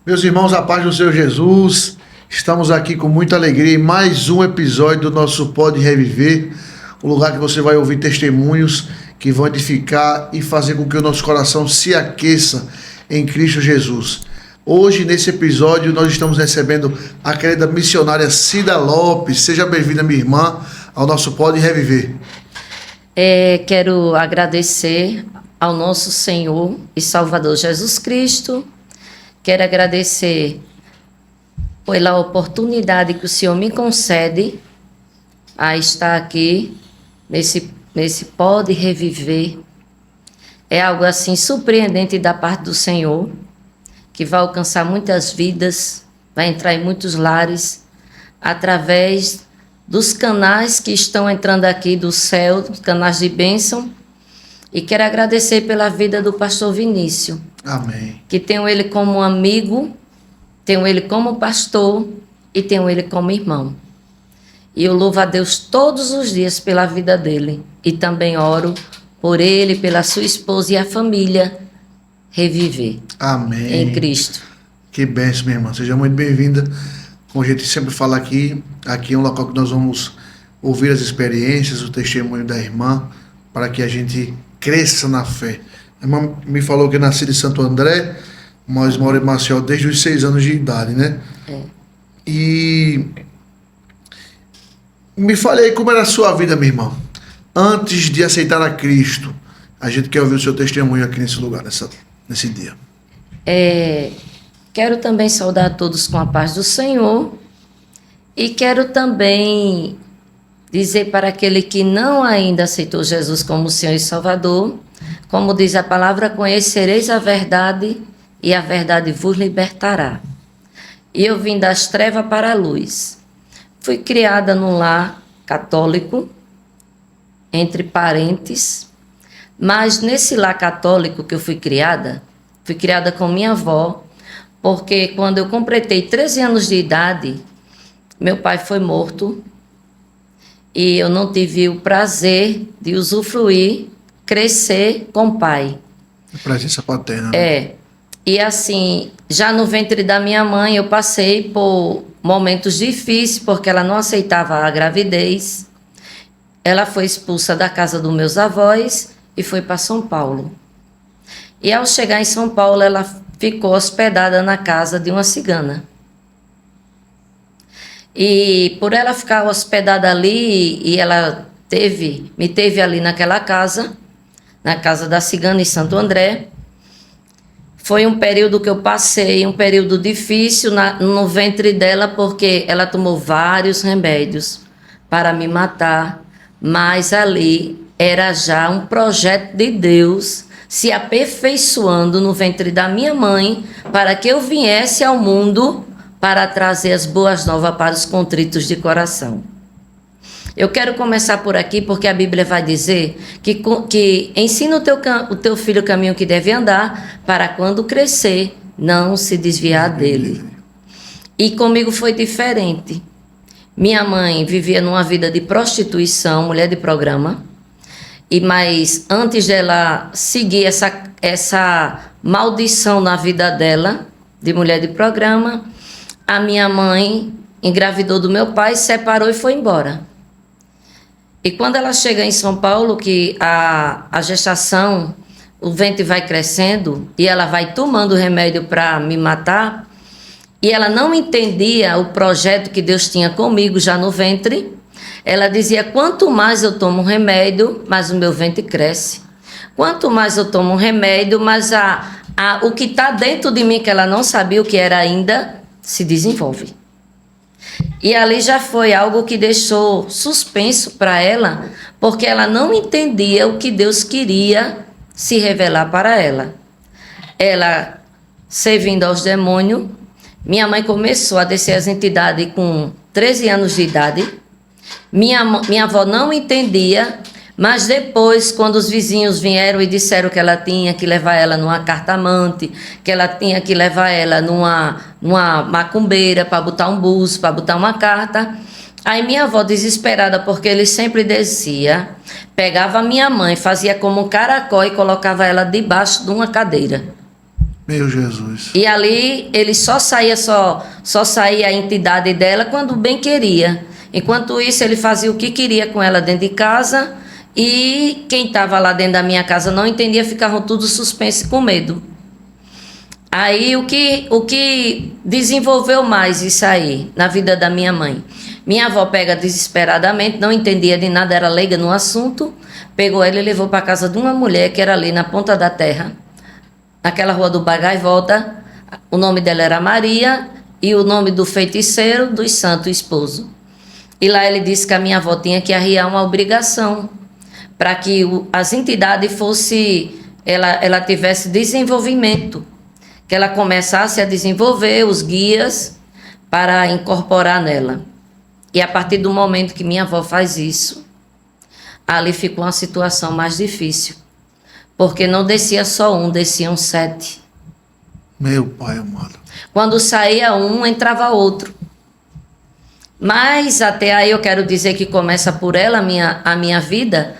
Meus irmãos, a paz do Senhor Jesus, estamos aqui com muita alegria em mais um episódio do nosso Pode Reviver, um lugar que você vai ouvir testemunhos que vão edificar e fazer com que o nosso coração se aqueça em Cristo Jesus. Hoje, nesse episódio, nós estamos recebendo a querida missionária Cida Lopes. Seja bem-vinda, minha irmã, ao nosso Pode Reviver. Quero agradecer ao nosso Senhor e Salvador Jesus Cristo. Quero agradecer pela oportunidade que o Senhor me concede a estar aqui nesse Pode Reviver. É algo assim surpreendente da parte do Senhor, que vai alcançar muitas vidas, vai entrar em muitos lares, através dos canais que estão entrando aqui do céu, dos canais de bênção. E quero agradecer pela vida do pastor Vinícius. Amém. Que tenho ele como amigo, tenho ele como pastor e tenho ele como irmão. E eu louvo a Deus todos os dias pela vida dele. E também oro por ele, pela sua esposa e a família reviver. Amém. Em Cristo. Que bênção, minha irmã. Seja muito bem-vinda. Como a gente sempre fala aqui é um local que nós vamos ouvir as experiências, o testemunho da irmã, para que a gente cresça na fé. A irmã me falou que é nascida em Santo André, mas mora em Maceió desde os 6 anos de idade, né? E me fale aí como era a sua vida, minha irmã, antes de aceitar a Cristo. A gente quer ouvir o seu testemunho aqui nesse lugar, nesse dia. Quero também saudar a todos com a paz do Senhor e quero também dizer para aquele que não ainda aceitou Jesus como Senhor e Salvador, como diz a palavra, conhecereis a verdade e a verdade vos libertará. E eu vim das trevas para a luz. Fui criada num lar católico, entre parentes, mas nesse lar católico que eu fui criada com minha avó, porque quando eu completei 13 anos de idade, meu pai foi morto e eu não tive o prazer de usufruir, crescer com o pai. A presença paterna. Né? E assim, já no ventre da minha mãe eu passei por momentos difíceis, porque ela não aceitava a gravidez. Ela foi expulsa da casa dos meus avós e foi para São Paulo. E ao chegar em São Paulo, ela ficou hospedada na casa de uma cigana. E por ela ficar hospedada ali, e ela me teve ali naquela casa, na casa da cigana em Santo André, foi um período que eu passei, um período difícil no ventre dela, porque ela tomou vários remédios para me matar, mas ali era já um projeto de Deus se aperfeiçoando no ventre da minha mãe, para que eu viesse ao mundo para trazer as boas novas para os contritos de coração. Eu quero começar por aqui, porque a Bíblia vai dizer que ensina o teu filho o caminho que deve andar, para quando crescer, não se desviar dele. E comigo foi diferente. Minha mãe vivia numa vida de prostituição, mulher de programa, mas antes dela seguir essa maldição na vida dela, de mulher de programa, a minha mãe engravidou do meu pai, separou e foi embora. E quando ela chega em São Paulo, que a gestação, o ventre vai crescendo e ela vai tomando remédio para me matar, e ela não entendia o projeto que Deus tinha comigo já no ventre. Ela dizia, quanto mais eu tomo remédio, mais o meu ventre cresce. Quanto mais eu tomo remédio, mais o que está dentro de mim, que ela não sabia o que era ainda, se desenvolve. E ali já foi algo que deixou suspenso para ela, porque ela não entendia o que Deus queria se revelar para ela. Ela, servindo aos demônios, minha mãe começou a descer as entidades com 13 anos de idade. Minha avó não entendia, mas depois, quando os vizinhos vieram e disseram que ela tinha que levar ela numa cartomante, que ela tinha que levar ela numa macumbeira para botar um buço, para botar uma carta, aí minha avó, desesperada, porque ele sempre descia, pegava a minha mãe, fazia como um caracol e colocava ela debaixo de uma cadeira. Meu Jesus. E ali ele só saía a entidade dela quando bem queria. Enquanto isso, ele fazia o que queria com ela dentro de casa, e quem estava lá dentro da minha casa não entendia, ficavam tudo suspense com medo. Aí o que desenvolveu mais isso aí na vida da minha mãe? Minha avó pega desesperadamente, não entendia de nada, era leiga no assunto, pegou ela e levou para casa de uma mulher que era ali na ponta da terra, naquela rua do Bagai Volta. O nome dela era Maria e o nome do feiticeiro dos santos esposo. E lá ele disse que a minha avó tinha que arriar uma obrigação para que as entidades ela tivesse desenvolvimento, que ela começasse a desenvolver os guias para incorporar nela. E a partir do momento que minha avó faz isso, ali ficou uma situação mais difícil, porque não descia só um, desciam 7. Meu pai amado. Quando saía um, entrava outro. Mas até aí eu quero dizer que começa por ela a minha vida.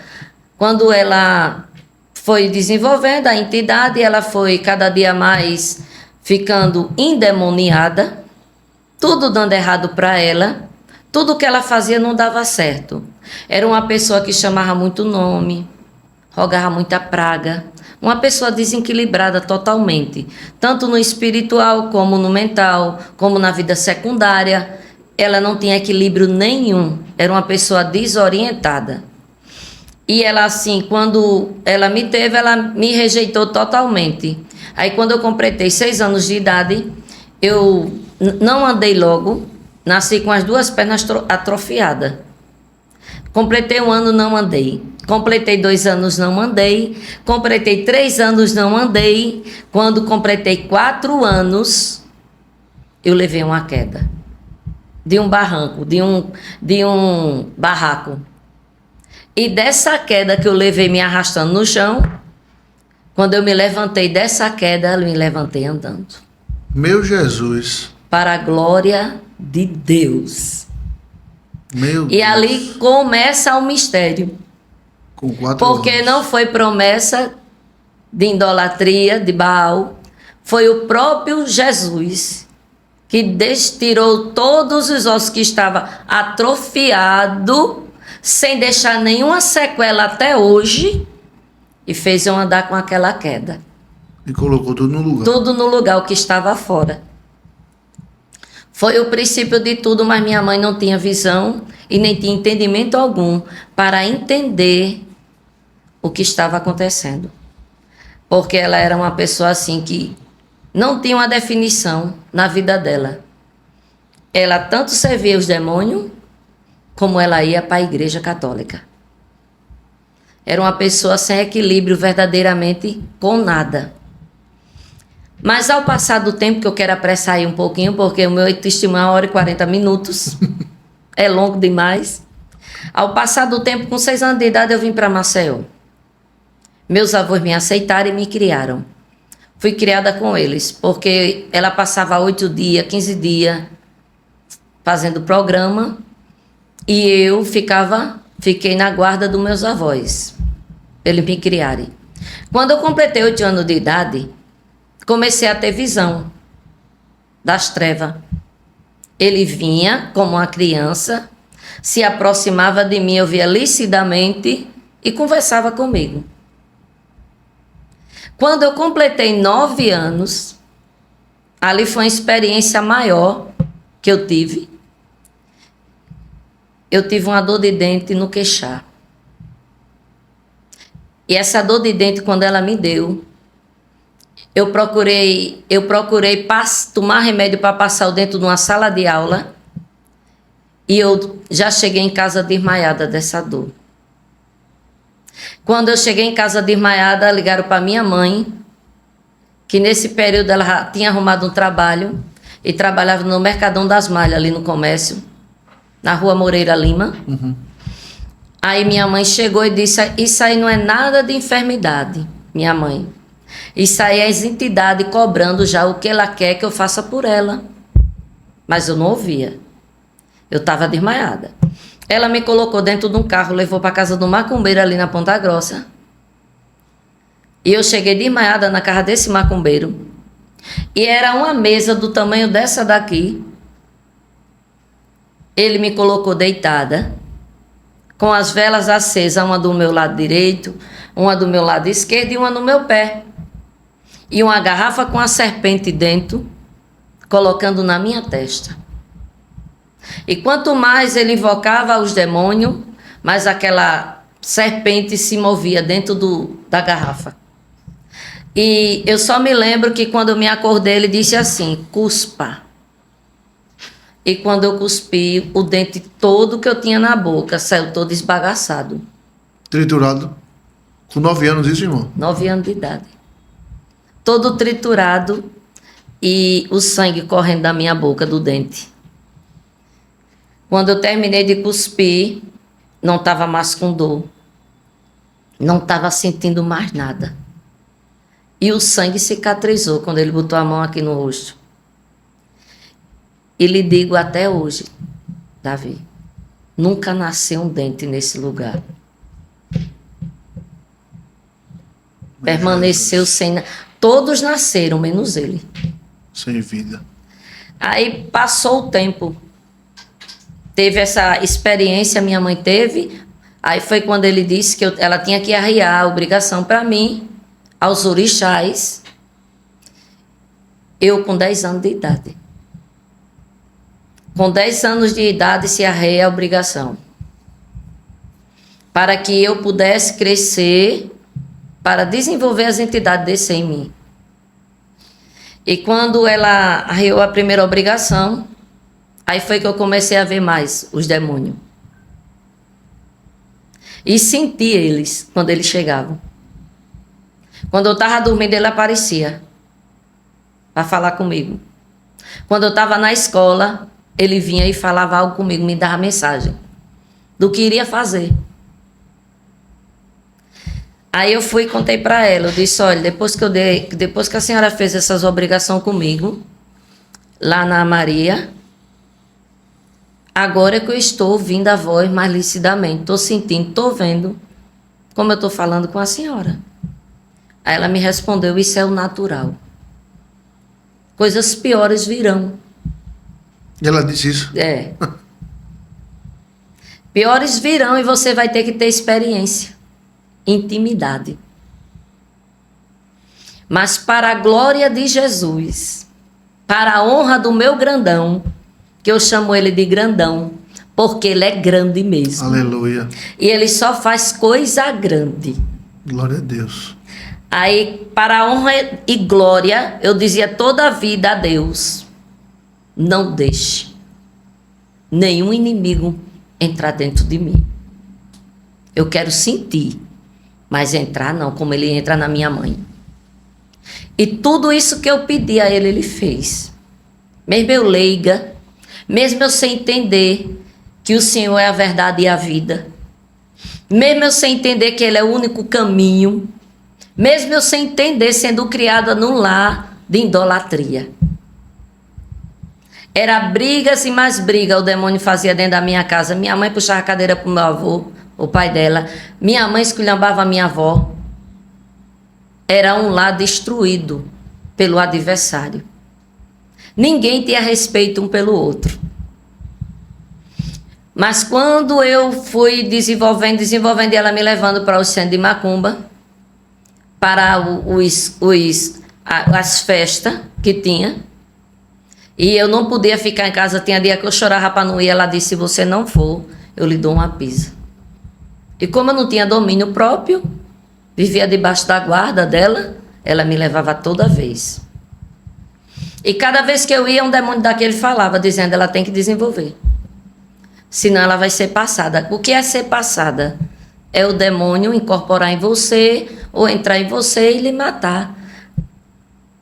Quando ela foi desenvolvendo a entidade, ela foi cada dia mais ficando endemoniada, tudo dando errado para ela, tudo que ela fazia não dava certo. Era uma pessoa que chamava muito nome, rogava muita praga, uma pessoa desequilibrada totalmente, tanto no espiritual como no mental, como na vida secundária. Ela não tinha equilíbrio nenhum, era uma pessoa desorientada. E ela, assim, quando ela me teve, ela me rejeitou totalmente. Aí, quando eu completei 6 anos de idade, eu não andei logo, nasci com as 2 pernas atrofiadas. Completei 1 ano, não andei. Completei 2 anos, não andei. Completei 3 anos, não andei. Quando completei 4 anos, eu levei uma queda. De um barranco, de um barraco. E dessa queda que eu levei me arrastando no chão, quando eu me levantei dessa queda, eu me levantei andando. Meu Jesus. Para a glória de Deus. Meu E Deus. ali começa o mistério. Com 4 Porque anos. não foi promessa de idolatria, de Baal. Foi o próprio Jesus que tirou todos os ossos que estavam atrofiados, sem deixar nenhuma sequela até hoje, e fez eu andar com aquela queda. E colocou tudo no lugar. Tudo no lugar, o que estava fora. Foi o princípio de tudo, mas minha mãe não tinha visão e nem tinha entendimento algum para entender o que estava acontecendo. Porque ela era uma pessoa assim que não tinha uma definição na vida dela. Ela tanto servia os demônios, como ela ia para a igreja católica. Era uma pessoa sem equilíbrio verdadeiramente com nada. Mas ao passar do tempo, que eu quero apressar aí um pouquinho, porque o meu testemunho é 1h40, é longo demais. Ao passar do tempo, com 6 anos de idade, eu vim para Maceió. Meus avós me aceitaram e me criaram. Fui criada com eles, porque ela passava 8 dias, 15 dias fazendo programa, e eu fiquei na guarda dos meus avós, eles me criarem. Quando eu completei 8 anos de idade, comecei a ter visão das trevas. Ele vinha como uma criança, se aproximava de mim, eu via lucidamente e conversava comigo. Quando eu completei 9 anos, ali foi uma experiência maior que eu tive. Eu tive uma dor de dente no queixar. E essa dor de dente, quando ela me deu, eu procurei tomar remédio para passar o dente numa sala de aula, e eu já cheguei em casa desmaiada dessa dor. Quando eu cheguei em casa desmaiada, ligaram para minha mãe, que nesse período ela já tinha arrumado um trabalho e trabalhava no Mercadão das Malhas, ali no comércio, na Rua Moreira Lima. Uhum. Aí minha mãe chegou e disse: isso aí não é nada de enfermidade, minha mãe. Isso aí é as entidades cobrando já o que ela quer que eu faça por ela. Mas eu não ouvia. Eu estava desmaiada. Ela me colocou dentro de um carro, levou para casa do macumbeiro ali na Ponta Grossa. E eu cheguei desmaiada na casa desse macumbeiro. E era uma mesa do tamanho dessa daqui. Ele me colocou deitada, com as velas acesas, uma do meu lado direito, uma do meu lado esquerdo e uma no meu pé. E uma garrafa com a serpente dentro, colocando na minha testa. E quanto mais ele invocava os demônios, mais aquela serpente se movia dentro da garrafa. E eu só me lembro que quando eu me acordei, ele disse assim, cuspa. E quando eu cuspi, o dente todo que eu tinha na boca saiu todo esbagaçado. Triturado. Com 9 anos isso, irmão? 9 anos de idade. Todo triturado e o sangue correndo da minha boca, do dente. Quando eu terminei de cuspir, não estava mais com dor. Não estava sentindo mais nada. E o sangue cicatrizou quando ele botou a mão aqui no rosto. E lhe digo até hoje, Davi, nunca nasceu um dente nesse lugar. Permaneceu sem... Todos nasceram, menos ele. Sem vida. Aí passou o tempo. Teve essa experiência, minha mãe teve. Aí foi quando ele disse que ela tinha que arriar a obrigação para mim, aos orixás. Eu com 10 anos de idade. Com 10 anos de idade se arreia a obrigação. Para que eu pudesse crescer, para desenvolver as entidades descer em mim. E quando ela arreou a primeira obrigação, aí foi que eu comecei a ver mais os demônios. E senti eles quando eles chegavam. Quando eu estava dormindo, ele aparecia para falar comigo. Quando eu estava na escola, ele vinha e falava algo comigo, me dava mensagem do que iria fazer. Aí eu fui e contei para ela, eu disse, olha, depois que a senhora fez essas obrigações comigo, lá na Maria, agora é que eu estou ouvindo a voz mais lucidamente, estou sentindo, estou vendo como eu estou falando com a senhora. Aí ela me respondeu, isso é o natural. Coisas piores virão. E ela disse isso? É. Piores virão e você vai ter que ter experiência, intimidade. Mas para a glória de Jesus, para a honra do meu grandão, que eu chamo ele de grandão, porque ele é grande mesmo. Aleluia. E ele só faz coisa grande. Glória a Deus. Aí, para a honra e glória, eu dizia toda a vida a Deus, não deixe nenhum inimigo entrar dentro de mim. Eu quero sentir, mas entrar não, como ele entra na minha mãe. E tudo isso que eu pedi a ele, ele fez. Mesmo eu leiga, mesmo eu sem entender que o Senhor é a verdade e a vida, mesmo eu sem entender que ele é o único caminho, mesmo eu sem entender, sendo criada num lar de idolatria. Era brigas e mais briga o demônio fazia dentro da minha casa. Minha mãe puxava a cadeira para o meu avô, o pai dela. Minha mãe esculhambava a minha avó. Era um lar destruído pelo adversário. Ninguém tinha respeito um pelo outro. Mas quando eu fui desenvolvendo, e ela me levando para o centro de macumba, para as festas que tinha, e eu não podia ficar em casa, tinha dia que eu chorava para não ir, ela disse, se você não for, eu lhe dou uma pisa. E como eu não tinha domínio próprio, vivia debaixo da guarda dela, ela me levava toda vez. E cada vez que eu ia, um demônio daquele falava, dizendo, ela tem que desenvolver. Senão ela vai ser passada. O que é ser passada? É o demônio incorporar em você, ou entrar em você e lhe matar.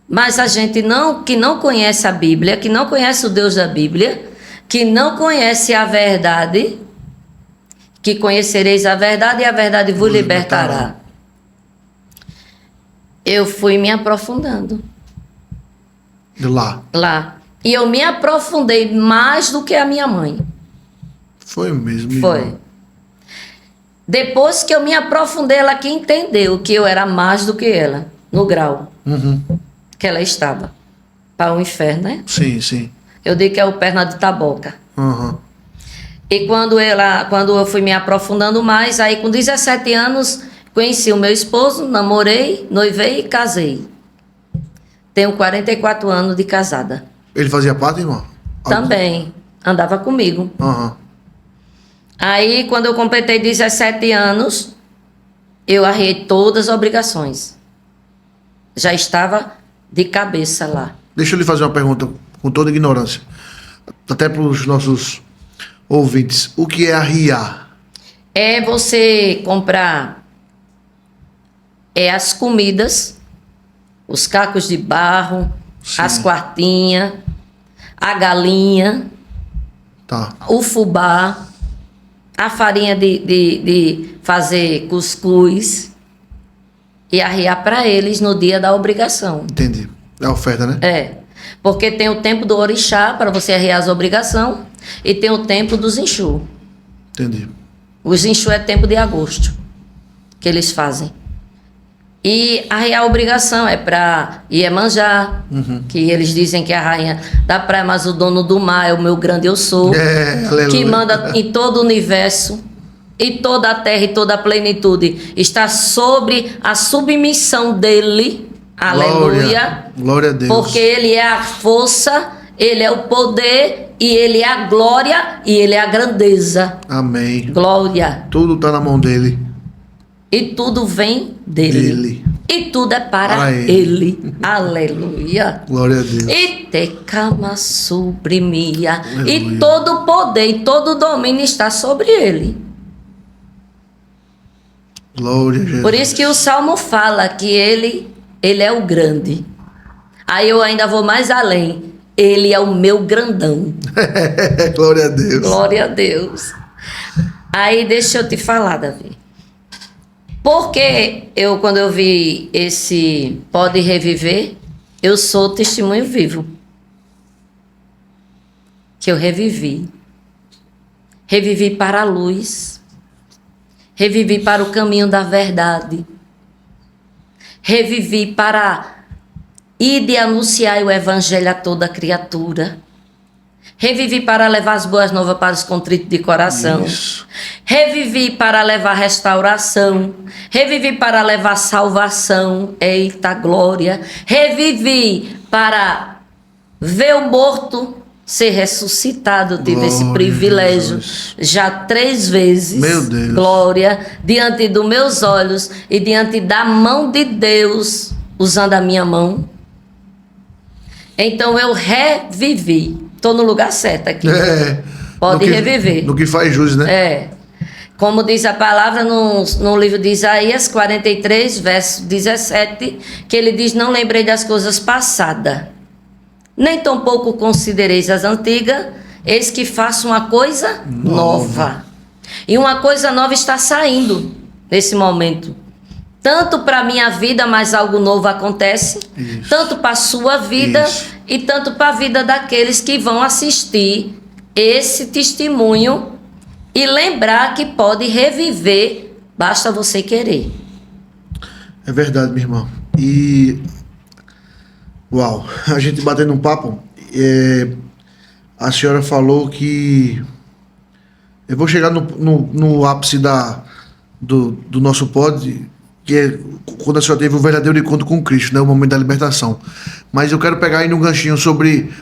Mas a gente que não conhece a Bíblia, que não conhece o Deus da Bíblia, que não conhece a verdade, que conhecereis a verdade e a verdade vos libertará. Eu fui me aprofundando. De lá. Lá. E eu me aprofundei mais do que a minha mãe. Foi mesmo. Foi. Irmão. Depois que eu me aprofundei, ela que entendeu que eu era mais do que ela, no grau que ela estava. para o inferno, né? Sim, sim. Eu digo que é o perna de taboca. Aham. E quando eu fui me aprofundando mais, aí com 17 anos, conheci o meu esposo, namorei, noivei e casei. Tenho 44 anos de casada. Ele fazia parte, irmão? Também, andava comigo. Aham. Aí, quando eu completei 17 anos, eu arriei todas as obrigações. Já estava de cabeça lá. Deixa eu lhe fazer uma pergunta com toda ignorância. Até para os nossos ouvintes. O que é arriar? É você comprar as comidas, os cacos de barro, Sim. as quartinhas, a galinha, Tá. o fubá, a farinha de fazer cuscuz e arriar para eles no dia da obrigação. Entendi. É a oferta, né? É, porque tem o tempo do orixá para você arriar as obrigações e tem o tempo dos enxu. Entendi. Os enxu é tempo de agosto que eles fazem. E arriar a obrigação é para Iemanjá, que eles dizem que é a rainha da praia, mas o dono do mar é o meu grande eu sou, Aleluia. que manda em todo o universo e toda a terra e toda a plenitude está sobre a submissão dele. Aleluia. Glória a Deus. Porque ele é a força, ele é o poder e ele é a glória e ele é a grandeza. Amém. Glória. Tudo está na mão dele. E tudo vem dele. E tudo é para ele. Aleluia. Glória a Deus. E te cama suprimia. Aleluia. E todo o poder e todo o domínio está sobre ele. Glória a Jesus. Por isso que o Salmo fala que ele é o grande. Aí eu ainda vou mais além. Ele é o meu grandão. Glória a Deus. Glória a Deus. Aí deixa eu te falar, Davi. Porque quando eu vi esse Pode Reviver, eu sou testemunho vivo. Que eu revivi. Revivi para a luz. Revivi para o caminho da verdade. Revivi para ir e anunciar o evangelho a toda criatura. Revivi para levar as boas novas para os contritos de coração. Isso. Revivi para levar restauração. Revivi para levar salvação. Eita glória. Revivi para ver o morto ser ressuscitado. Tive esse Glória, privilégio Jesus. já 3 vezes. Meu Deus. Glória. Diante dos meus olhos e diante da mão de Deus, usando a minha mão. Então eu revivi. Estou no lugar certo aqui. Pode reviver. No que faz jus, né? É. Como diz a palavra no livro de Isaías 43, verso 17, que ele diz: não lembrei das coisas passadas, nem tampouco considereis as antigas, eis que faço uma coisa nova. E uma coisa nova está saindo nesse momento. Tanto para a minha vida, mas algo novo acontece. Isso. Tanto para a sua vida e tanto para a vida daqueles que vão assistir esse testemunho e lembrar que pode reviver, basta você querer. É verdade, minha irmã. E uau, a gente batendo um papo, a senhora falou que eu vou chegar no ápice do nosso pod, que é quando a senhora teve o verdadeiro encontro com Cristo, né, o momento da libertação. Mas eu quero pegar aí no ganchinho sobre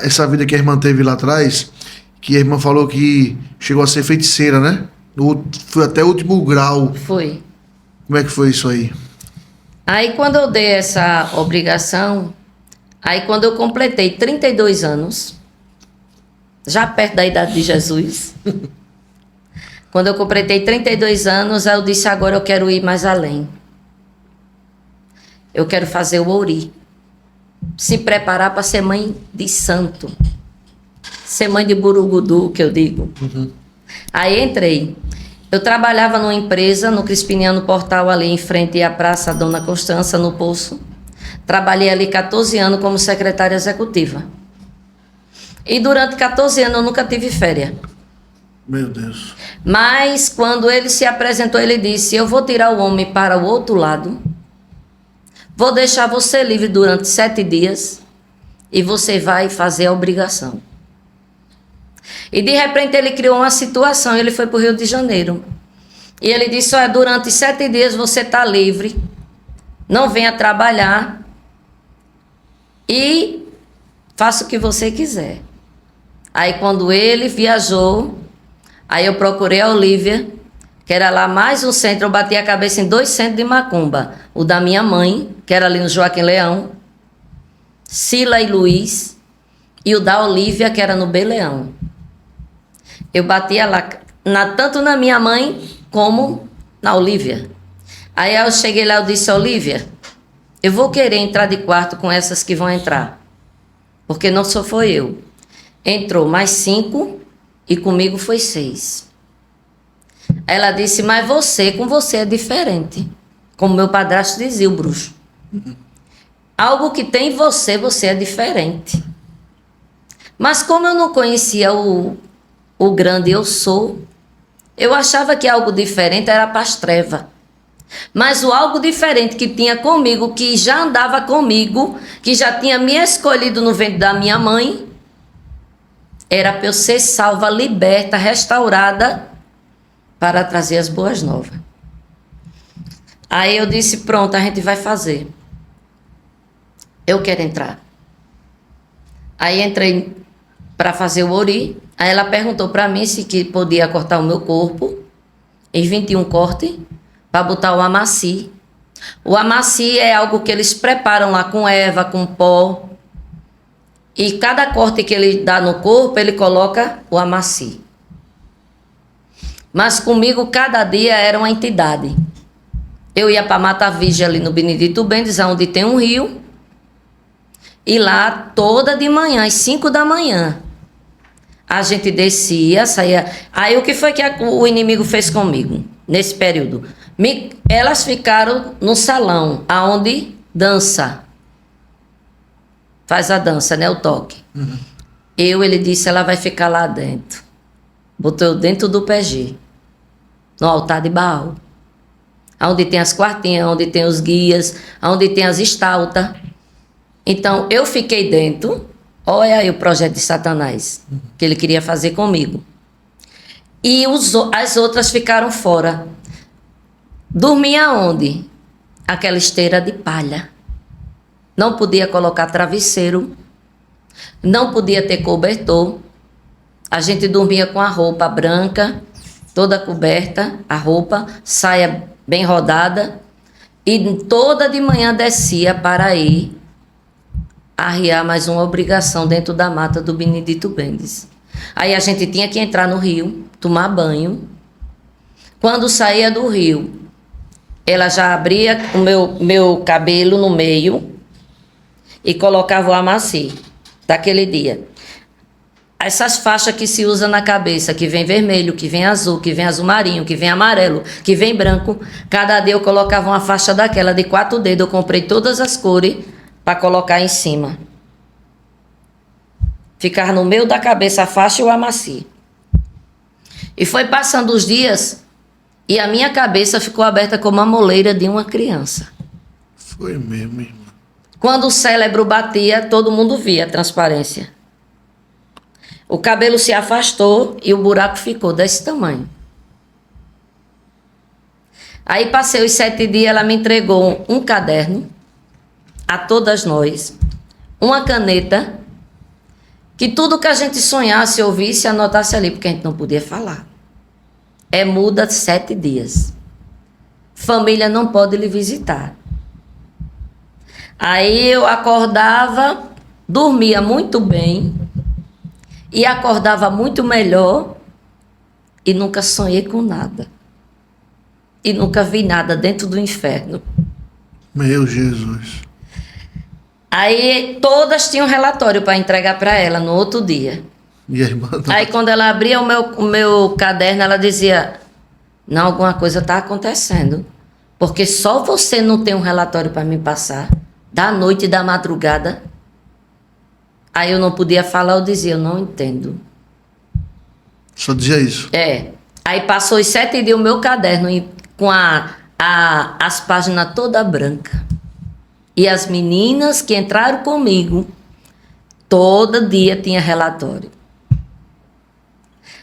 essa vida que a irmã teve lá atrás, que a irmã falou que chegou a ser feiticeira, né? Foi até o último grau. Foi. Como é que foi isso aí? Aí quando eu dei essa obrigação, aí quando eu completei 32 anos, já perto da idade de Jesus, quando eu completei 32 anos, eu disse: agora eu quero ir mais além. Eu quero fazer o Ouri. Se preparar para ser mãe de santo. Ser mãe de burugudu, que eu digo. Aí entrei. Eu trabalhava numa empresa, no Crispiniano Portal, ali em frente à Praça Dona Constança, no Poço. Trabalhei ali 14 anos como secretária executiva. E durante 14 anos eu nunca tive férias. Meu Deus. Mas quando ele se apresentou, ele disse: eu vou tirar o homem para o outro lado, vou deixar você livre durante 7 dias e você vai fazer a obrigação. E de repente ele criou uma situação, ele foi para o Rio de Janeiro. E ele disse, olha, durante 7 dias você está livre, não venha trabalhar e faça o que você quiser. Aí quando ele viajou, aí eu procurei a Olívia, que era lá mais um centro, eu bati a cabeça em 2 centros de macumba. O da minha mãe, que era ali no Joaquim Leão, Sila e Luiz, e o da Olívia, que era no Beleão. Eu batia lá, tanto na minha mãe como na Olívia. Aí eu cheguei lá, eu disse, Olívia, eu vou querer entrar de quarto com essas que vão entrar, porque não só foi eu. Entrou mais 5 e comigo foi 6. Ela disse, mas com você é diferente. Como meu padrasto dizia, o bruxo. Algo que tem em você, você é diferente. Mas como eu não conhecia o grande eu sou, eu achava que algo diferente era para as trevas. Mas o algo diferente que tinha comigo, que já andava comigo, que já tinha me escolhido no ventre da minha mãe, era para eu ser salva, liberta, restaurada, para trazer as boas novas. Aí eu disse, pronto, a gente vai fazer. Eu quero entrar. Aí entrei para fazer o ori. Aí ela perguntou para mim se que podia cortar o meu corpo em 21 cortes para botar o amaci. O amaci é algo que eles preparam lá com erva, com pó. E cada corte que ele dá no corpo, ele coloca o amaci. Mas comigo, cada dia era uma entidade. Eu ia para Mata Virgem, ali no Benedito Bendes, onde tem um rio. E lá, toda de manhã, às 5 da manhã, a gente descia, saía. Aí, o que foi que o inimigo fez comigo, nesse período? Elas ficaram no salão, aonde dança. Faz a dança, né? O toque. Uhum. Ele disse, ela vai ficar lá dentro. Botou dentro do PG. No altar de Baal. Onde tem as quartinhas, onde tem os guias, onde tem as estaltas. Então, eu fiquei dentro. Olha aí o projeto de Satanás, que ele queria fazer comigo. E as outras ficaram fora. Dormia onde? Aquela esteira de palha. Não podia colocar travesseiro. Não podia ter cobertor. A gente dormia com a roupa branca, toda coberta, a roupa, saia bem rodada, e toda de manhã descia para ir arriar mais uma obrigação dentro da mata do Benedito Bendes. Aí a gente tinha que entrar no rio, tomar banho. Quando saía do rio, ela já abria o meu cabelo no meio e colocava o amaci daquele dia. Essas faixas que se usa na cabeça, que vem vermelho, que vem azul marinho, que vem amarelo, que vem branco, cada dia eu colocava uma faixa daquela de 4 dedos, eu comprei todas as cores para colocar em cima. Ficar no meio da cabeça a faixa e o amaci. E foi passando os dias e a minha cabeça ficou aberta como a moleira de uma criança. Foi mesmo, irmã. Quando o cérebro batia, todo mundo via a transparência. O cabelo se afastou e o buraco ficou desse tamanho. Aí passei os 7 dias, ela me entregou um caderno a todas nós, uma caneta, que tudo que a gente sonhasse, ouvisse, anotasse ali, porque a gente não podia falar. É muda 7 dias. Família não pode lhe visitar. Aí eu acordava, dormia muito bem, e acordava muito melhor e nunca sonhei com nada. E nunca vi nada dentro do inferno. Meu Jesus. Aí todas tinham relatório para entregar para ela no outro dia. E a irmã não... Aí quando ela abria o meu caderno, ela dizia, não, alguma coisa está acontecendo. Porque só você não tem um relatório para me passar, da noite e da madrugada. Aí eu não podia falar, eu dizia, eu não entendo. Só dizia isso? É. Aí passou os 7 dias o meu caderno com as páginas toda branca. E as meninas que entraram comigo, Todo dia tinha relatório.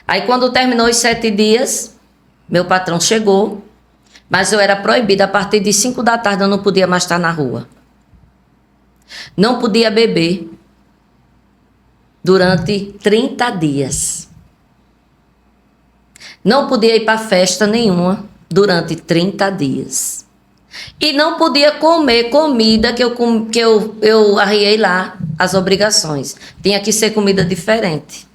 Aí quando terminou os 7 dias, meu patrão chegou, mas eu era proibida. A partir de 5 da tarde eu não podia mais estar na rua. Não podia beber durante 30 dias. Não podia ir para festa nenhuma durante 30 dias. E não podia comer comida que eu arriei lá, as obrigações. Tinha que ser comida diferente.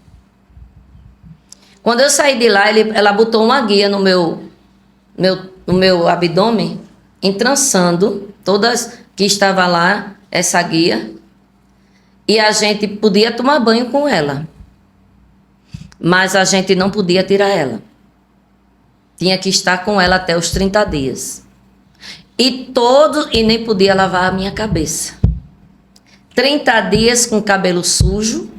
Quando eu saí de lá, ela botou uma guia no meu abdômen, entrançando, todas que estava lá, essa guia, e a gente podia tomar banho com ela. Mas a gente não podia tirar ela. Tinha que estar com ela até os 30 dias. E nem podia lavar a minha cabeça. 30 dias com o cabelo sujo,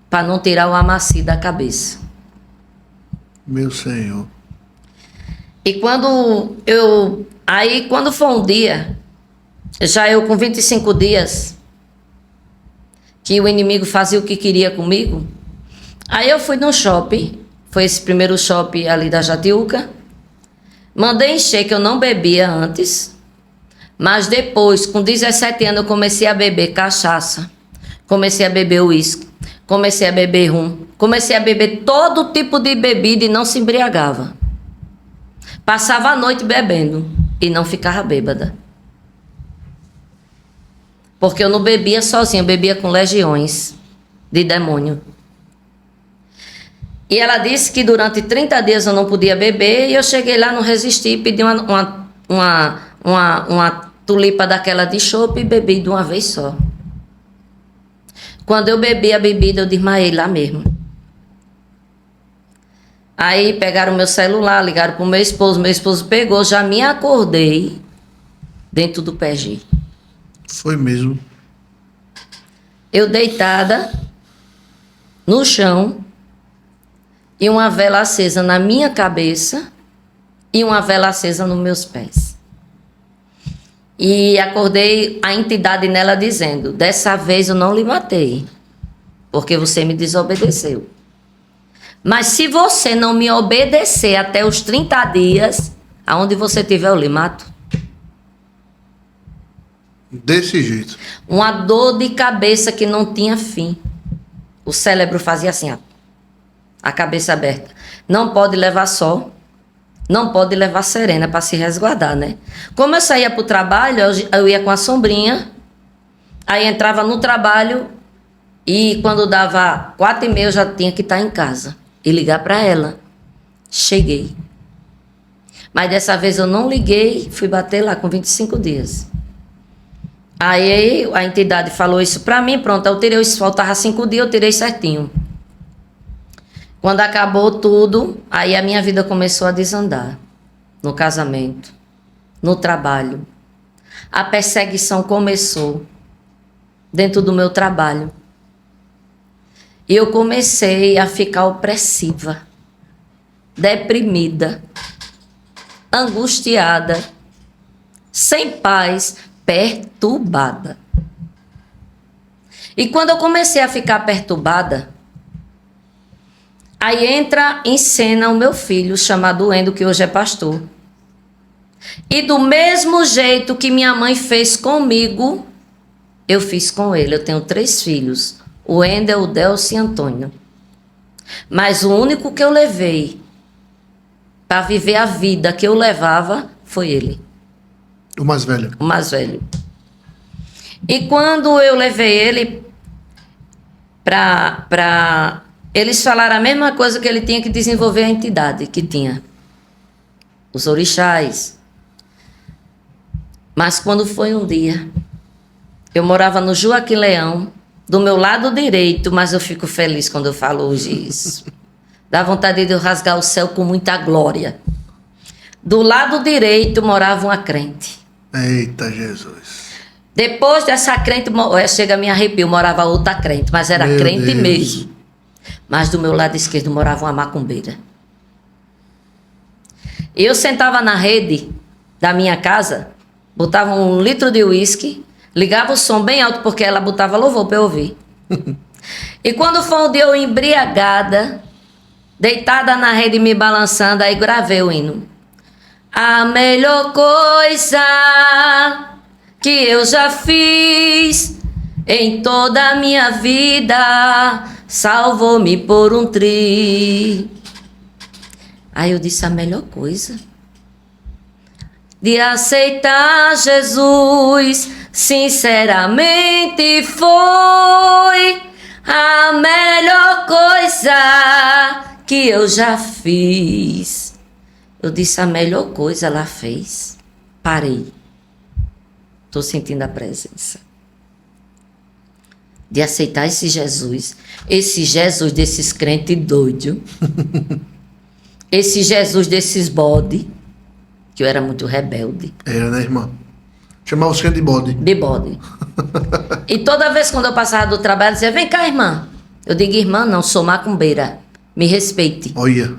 para não tirar o amacio da cabeça. Meu Senhor. E quando foi um dia, já eu com 25 dias, que o inimigo fazia o que queria comigo, aí eu fui no shopping, foi esse primeiro shopping ali da Jatiuca, mandei encher, que eu não bebia antes, mas depois, com 17 anos, eu comecei a beber cachaça, comecei a beber uísque, comecei a beber rum, comecei a beber todo tipo de bebida e não se embriagava. Passava a noite bebendo e não ficava bêbada. Porque eu não bebia sozinha, eu bebia com legiões de demônio. E ela disse que durante 30 dias eu não podia beber, e eu cheguei lá, não resisti, pedi uma tulipa daquela de chope e bebi de uma vez só. Quando eu bebi a bebida, eu desmaiei lá mesmo. Aí pegaram meu celular, ligaram pro meu esposo pegou, já me acordei dentro do PG. Foi mesmo. Eu deitada no chão e uma vela acesa na minha cabeça e uma vela acesa nos meus pés. E acordei a entidade nela dizendo: dessa vez eu não lhe matei, porque você me desobedeceu. Mas se você não me obedecer até os 30 dias, aonde você estiver eu lhe mato. Desse jeito. Uma dor de cabeça que não tinha fim. O cérebro fazia assim, ó, a cabeça aberta. Não pode levar sol, não pode levar serena para se resguardar, né? Como eu saía para o trabalho, eu ia com a sombrinha, aí entrava no trabalho e quando dava 4h30 eu já tinha que estar em casa e ligar para ela. Cheguei. Mas dessa vez eu não liguei, fui bater lá com 25 dias. Aí a entidade falou isso pra mim, pronto, eu tirei, faltava 5 dias, eu tirei certinho. Quando acabou tudo, aí a minha vida começou a desandar. No casamento, no trabalho. A perseguição começou dentro do meu trabalho. E eu comecei a ficar opressiva, deprimida, angustiada, sem paz, perturbada. E quando eu comecei a ficar perturbada, aí entra em cena o meu filho, chamado Wendel, que hoje é pastor. E do mesmo jeito que minha mãe fez comigo, eu fiz com ele. Eu tenho 3 filhos, o Wendel, o Delcio e Antônio. Mas o único que eu levei para viver a vida que eu levava foi ele. O mais velho. O mais velho. E quando eu levei ele para eles falaram a mesma coisa, que ele tinha que desenvolver a entidade que tinha. Os orixás. Mas quando foi um dia, eu morava no Joaquim Leão, do meu lado direito, mas eu fico feliz quando eu falo hoje isso. Dá vontade de eu rasgar o céu com muita glória. Do lado direito morava uma crente. Eita Jesus. Depois dessa crente, chega a me arrepio, morava outra crente, mas era Meu crente Deus. mesmo. Mas do meu lado esquerdo morava uma macumbeira. Eu sentava na rede da minha casa, botava 1 litro de uísque, ligava o som bem alto, porque ela botava louvor para eu ouvir. E quando foi um dia eu embriagada, deitada na rede me balançando, aí gravei o hino. A melhor coisa que eu já fiz em toda a minha vida salvou-me por um tri. Aí eu disse, a melhor coisa de aceitar Jesus, sinceramente foi a melhor coisa que eu já fiz. Eu disse, a melhor coisa ela fez. Parei. Estou sentindo a presença. De aceitar esse Jesus desses crentes doidos. Esse Jesus desses bode. Que eu era muito rebelde. Era, né, irmã? Chamava os crentes de bode. De bode. E toda vez quando eu passava do trabalho, eu dizia, vem cá, irmã. Eu digo, irmã, não, sou macumbeira. Me respeite. Olha,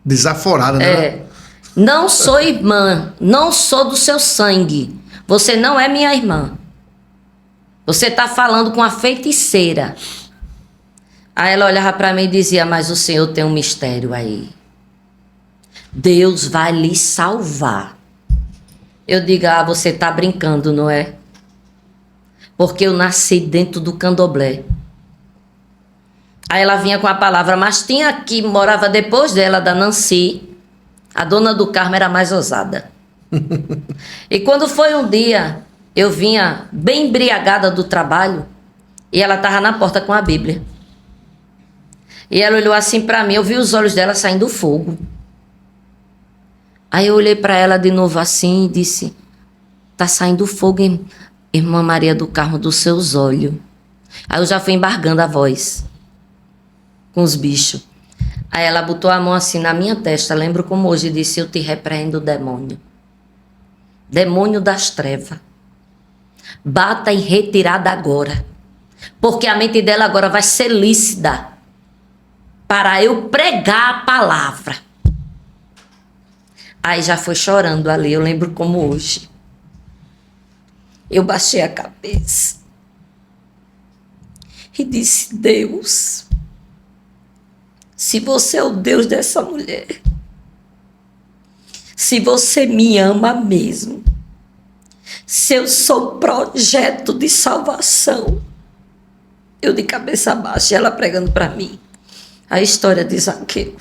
desaforada, né? Não sou irmã, não sou do seu sangue. Você não é minha irmã. Você está falando com a feiticeira. Aí ela olhava para mim e dizia, mas o Senhor tem um mistério aí. Deus vai lhe salvar. Eu digo, você está brincando, não é? Porque eu nasci dentro do candomblé. Aí ela vinha com a palavra, mas tinha aqui, morava depois dela, da Nancy. A dona do Carmo era mais ousada. E quando foi um dia, eu vinha bem embriagada do trabalho, e ela estava na porta com a Bíblia. E ela olhou assim para mim, eu vi os olhos dela saindo fogo. Aí eu olhei para ela de novo assim e disse, tá saindo fogo, irmã Maria do Carmo, dos seus olhos. Aí eu já fui embargando a voz com os bichos. Aí ela botou a mão assim na minha testa, lembro como hoje, e disse, eu te repreendo, demônio. Demônio das trevas. Bata em retirada agora. Porque a mente dela agora vai ser lícita para eu pregar a palavra. Aí já foi chorando ali, eu lembro como hoje. Eu baixei a cabeça e disse, Deus, se você é o Deus dessa mulher, se você me ama mesmo, se eu sou projeto de salvação, eu de cabeça baixa, ela pregando para mim a história de Zaqueu.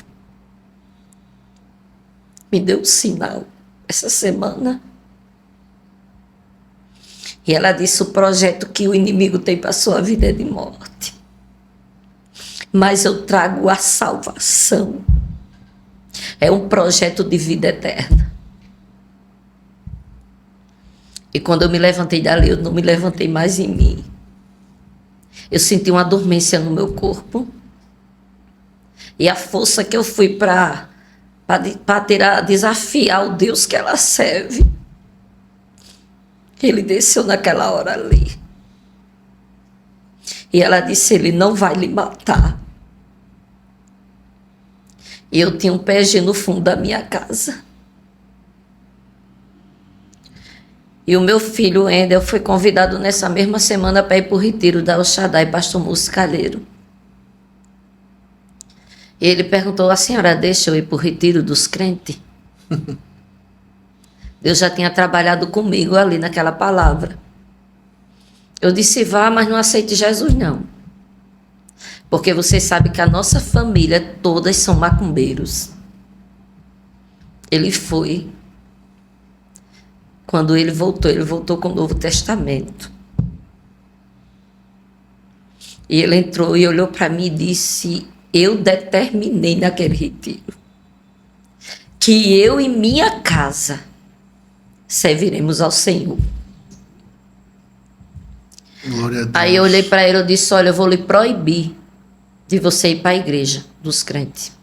Me deu um sinal essa semana. E ela disse, o projeto que o inimigo tem para a sua vida é de morte. Mas eu trago a salvação. É um projeto de vida eterna. E quando eu me levantei dali, eu não me levantei mais em mim. Eu senti uma dormência no meu corpo. E a força que eu fui para desafiar o Deus que ela serve, ele desceu naquela hora ali. E ela disse, ele não vai lhe matar. E eu tinha um PG no fundo da minha casa. E o meu filho, Endel, foi convidado nessa mesma semana para ir para o retiro da El Shaddai, pastor Múcio Calheiro. E ele perguntou, a senhora deixa eu ir para o retiro dos crentes? Deus já tinha trabalhado comigo ali naquela palavra. Eu disse, vá, mas não aceite Jesus, não. Porque você sabe que a nossa família, todas são macumbeiros. Ele foi. Quando ele voltou com o Novo Testamento. E ele entrou e olhou para mim e disse, eu determinei naquele retiro que eu e minha casa serviremos ao Senhor. Glória a Deus. Aí eu olhei para ele e disse, olha, eu vou lhe proibir de você ir para a igreja dos crentes.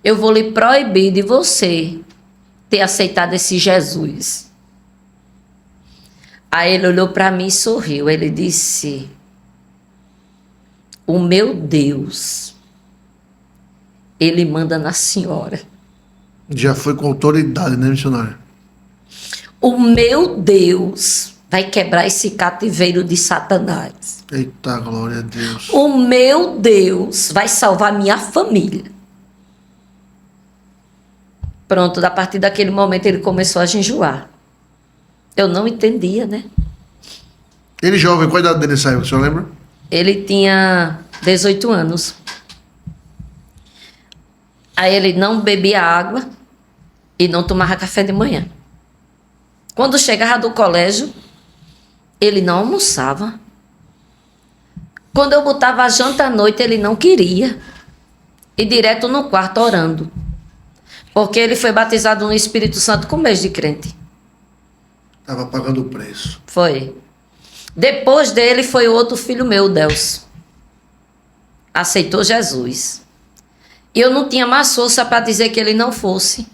Eu vou lhe proibir de você ter aceitado esse Jesus. Aí ele olhou para mim e sorriu. Ele disse, o meu Deus, ele manda na senhora. Já foi com autoridade, né, missionária? O meu Deus, vai quebrar esse cativeiro de Satanás. Eita, glória a Deus. O meu Deus vai salvar minha família. Pronto, a partir daquele momento ele começou a jejuar. Eu não entendia, né? Ele jovem, qual a idade dele saiu, o senhor lembra? Ele tinha 18 anos. Aí ele não bebia água e não tomava café de manhã. Quando chegava do colégio, ele não almoçava. Quando eu botava a janta à noite, ele não queria. E direto no quarto orando. Porque ele foi batizado no Espírito Santo com mês de crente. Estava pagando o preço. Foi. Depois dele foi o outro filho meu, o Delcio. Aceitou Jesus. E eu não tinha mais força para dizer que ele não fosse.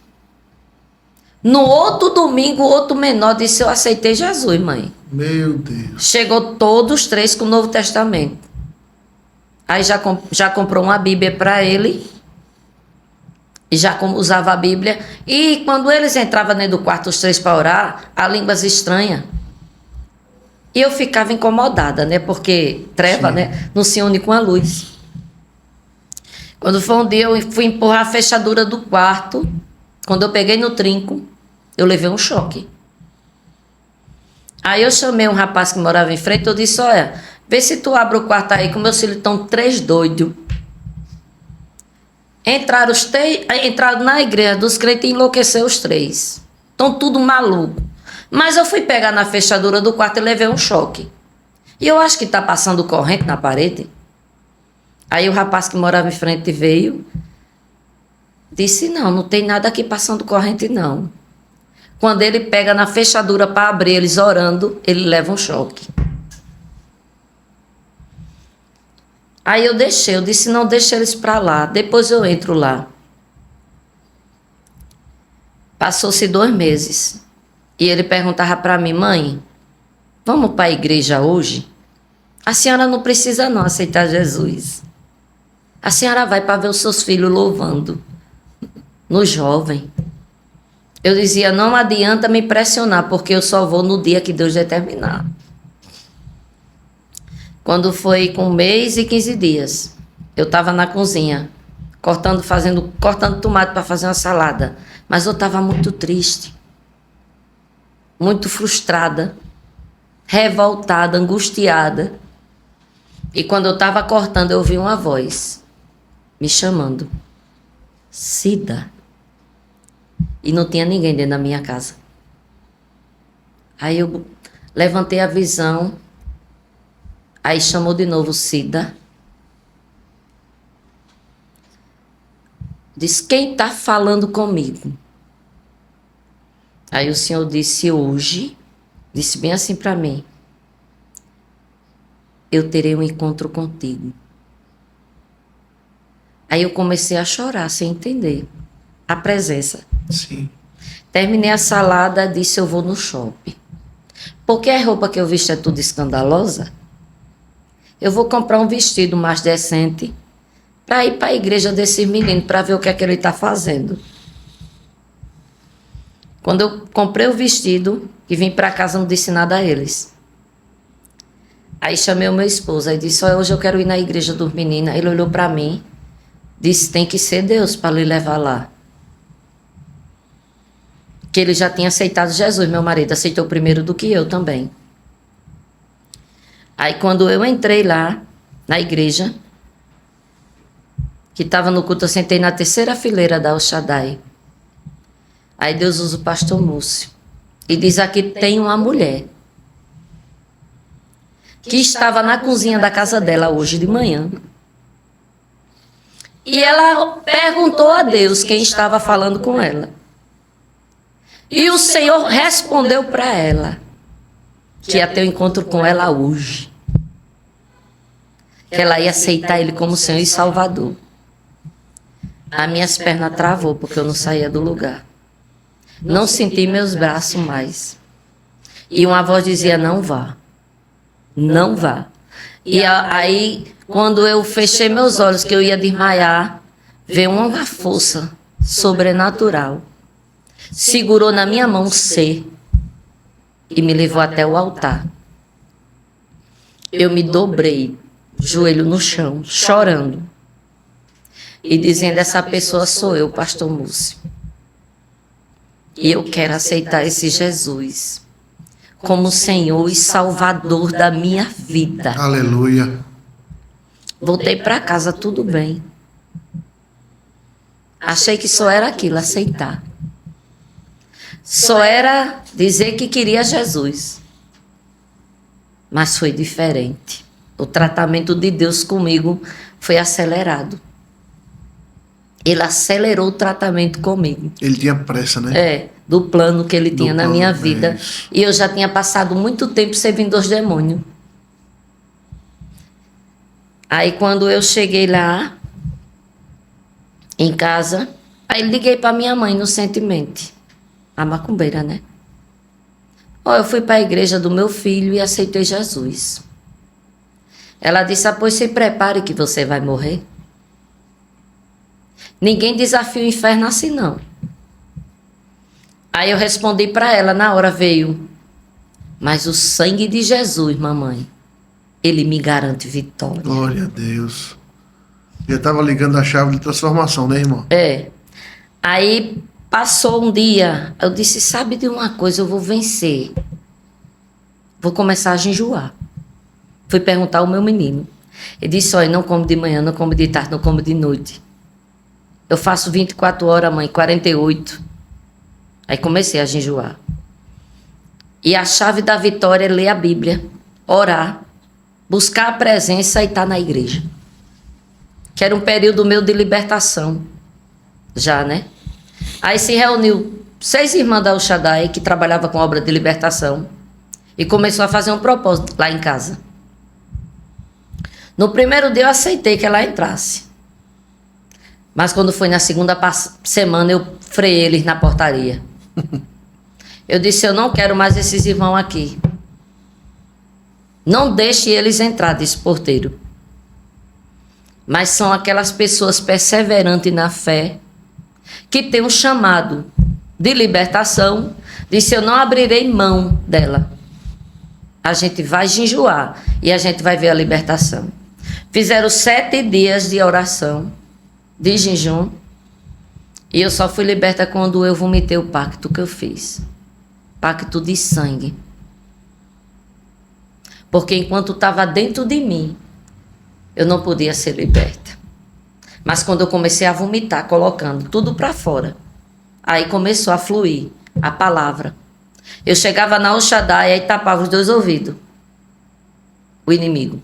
No outro domingo, o outro menor disse: eu aceitei Jesus, mãe. Meu Deus. Chegou todos os três com o Novo Testamento. Aí já comprou uma Bíblia para ele. E já usava a Bíblia. E quando eles entravam dentro do quarto, os três para orar, a línguas estranhas. E eu ficava incomodada, né? Porque treva, Sim. né? Não se une com a luz. Quando foi um dia, eu fui empurrar a fechadura do quarto. Quando eu peguei no trinco, eu levei um choque. Aí eu chamei um rapaz que morava em frente, eu disse: olha, vê se tu abre o quarto aí, que meus filhos estão três doidos. Entraram na igreja dos crentes e enlouqueceu os três. Estão tudo maluco. Mas eu fui pegar na fechadura do quarto e levei um choque. E eu acho que está passando corrente na parede. Aí o rapaz que morava em frente veio, disse: não tem nada aqui passando corrente não. Quando ele pega na fechadura para abrir, eles orando, ele leva um choque. Aí eu disse: não, deixa eles para lá, depois eu entro lá. Passou-se 2 meses. E ele perguntava para mim: mãe, vamos para a igreja hoje? A senhora não precisa não aceitar Jesus. A senhora vai para ver os seus filhos louvando no jovem. Eu dizia: não adianta me pressionar, porque eu só vou no dia que Deus determinar. Quando foi com 1 mês e 15 dias, eu estava na cozinha, cortando tomate para fazer uma salada. Mas eu estava muito triste, muito frustrada, revoltada, angustiada. E quando eu estava cortando, eu ouvi uma voz me chamando: Cida. E não tinha ninguém dentro da minha casa. Aí eu levantei a visão. Aí chamou de novo: Cida. Disse: quem está falando comigo? Aí o Senhor disse: hoje, disse bem assim para mim: eu terei um encontro contigo. Aí eu comecei a chorar sem entender a presença. Sim. Terminei a salada, disse: eu vou no shopping. Porque a roupa que eu visto é tudo escandalosa. Eu vou comprar um vestido mais decente para ir para a igreja desses meninos, para ver o que é que ele está fazendo. Quando eu comprei o vestido e vim para casa, não disse nada a eles. Aí chamei o meu esposo e disse: hoje eu quero ir na igreja dos meninos. Ele olhou para mim, disse: tem que ser Deus para lhe levar lá. Que ele já tinha aceitado Jesus, meu marido aceitou primeiro do que eu também. Aí quando eu entrei lá na igreja, que estava no culto, eu sentei na 3ª fileira da El Shaddai. Aí Deus usa o pastor Múcio e diz: aqui tem uma mulher que estava na cozinha da casa dela hoje de manhã. E ela perguntou a Deus quem estava falando com ela. E o Senhor respondeu para ela que ia ter um encontro com ela hoje. Que ela ia aceitar Ele como Senhor e Salvador. As minhas pernas travou porque eu não saía do lugar. Não senti meus braços mais. E uma voz dizia: não vá. Não vá. E aí, quando eu fechei meus olhos, que eu ia desmaiar, veio uma força sobrenatural. Segurou na minha mão um ser e me levou até o altar. Eu me dobrei, joelho no chão, chorando. E dizendo, essa pessoa sou eu, pastor Múcio. E eu quero aceitar esse Jesus como Senhor e Salvador da minha vida. Aleluia. Voltei para casa, tudo bem. Achei que só era aquilo, aceitar. Só era dizer que queria Jesus. Mas foi diferente. O tratamento de Deus comigo foi acelerado. Ele acelerou o tratamento comigo. Ele tinha pressa, né? É, do plano que ele tinha na minha vida. E eu já tinha passado muito tempo servindo os demônios. Aí quando eu cheguei lá, em casa, aí liguei para minha mãe inocentemente. A macumbeira, né? Ó, eu fui para a igreja do meu filho e aceitei Jesus. Ela disse, pois se prepare que você vai morrer. Ninguém desafia o inferno assim, não. Aí eu respondi para ela, na hora veio, mas o sangue de Jesus, mamãe, ele me garante vitória. Glória a Deus. Já estava ligando a chave de transformação, né, irmão? É. Aí passou um dia, eu disse, sabe de uma coisa, eu vou vencer. Vou começar a jejuar. Fui perguntar ao meu menino. Ele disse, olha, não como de manhã, não como de tarde, não como de noite. Eu faço 24 horas, mãe, 48. Aí comecei a jejuar. E a chave da vitória é ler a Bíblia, orar, buscar a presença e estar na igreja. Que era um período meu de libertação. Já, né? Aí se reuniu 6 irmãs da El Shaddai que trabalhavam com obra de libertação e começou a fazer um propósito lá em casa. No primeiro dia eu aceitei que ela entrasse. Mas quando foi na segunda semana eu freiei eles na portaria. Eu disse, eu não quero mais esses irmãos aqui. Não deixe eles entrar, disse o porteiro. Mas são aquelas pessoas perseverantes na fé, que têm um chamado de libertação, disse, eu não abrirei mão dela. A gente vai jejuar e a gente vai ver a libertação. Fizeram 7 dias de oração, de jejum, e eu só fui liberta quando eu vomitei o pacto que eu fiz. Pacto de sangue. Porque enquanto estava dentro de mim, eu não podia ser liberta. Mas quando eu comecei a vomitar, colocando tudo para fora, aí começou a fluir a palavra. Eu chegava na El Shaddai e tapava os 2 ouvidos. O inimigo.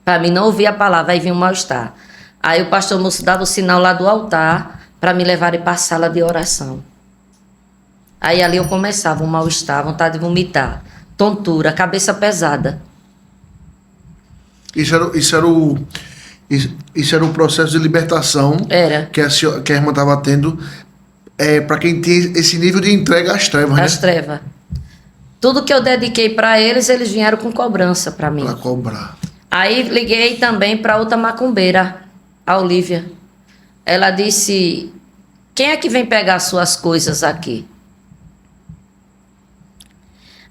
Para mim não ouvir a palavra, aí vinha um mal-estar. Aí o pastor Múcio dava o sinal lá do altar para me levarem para a sala de oração. Aí ali eu começava um mal-estar, vontade de vomitar, tontura, cabeça pesada. Isso era o processo de libertação. Era. Que a irmã estava tendo para quem tem esse nível de entrega às trevas, Às trevas. Tudo que eu dediquei para eles, eles vieram com cobrança para mim. Para cobrar. Aí liguei também para outra macumbeira, a Olívia. Ela disse, quem é que vem pegar suas coisas aqui?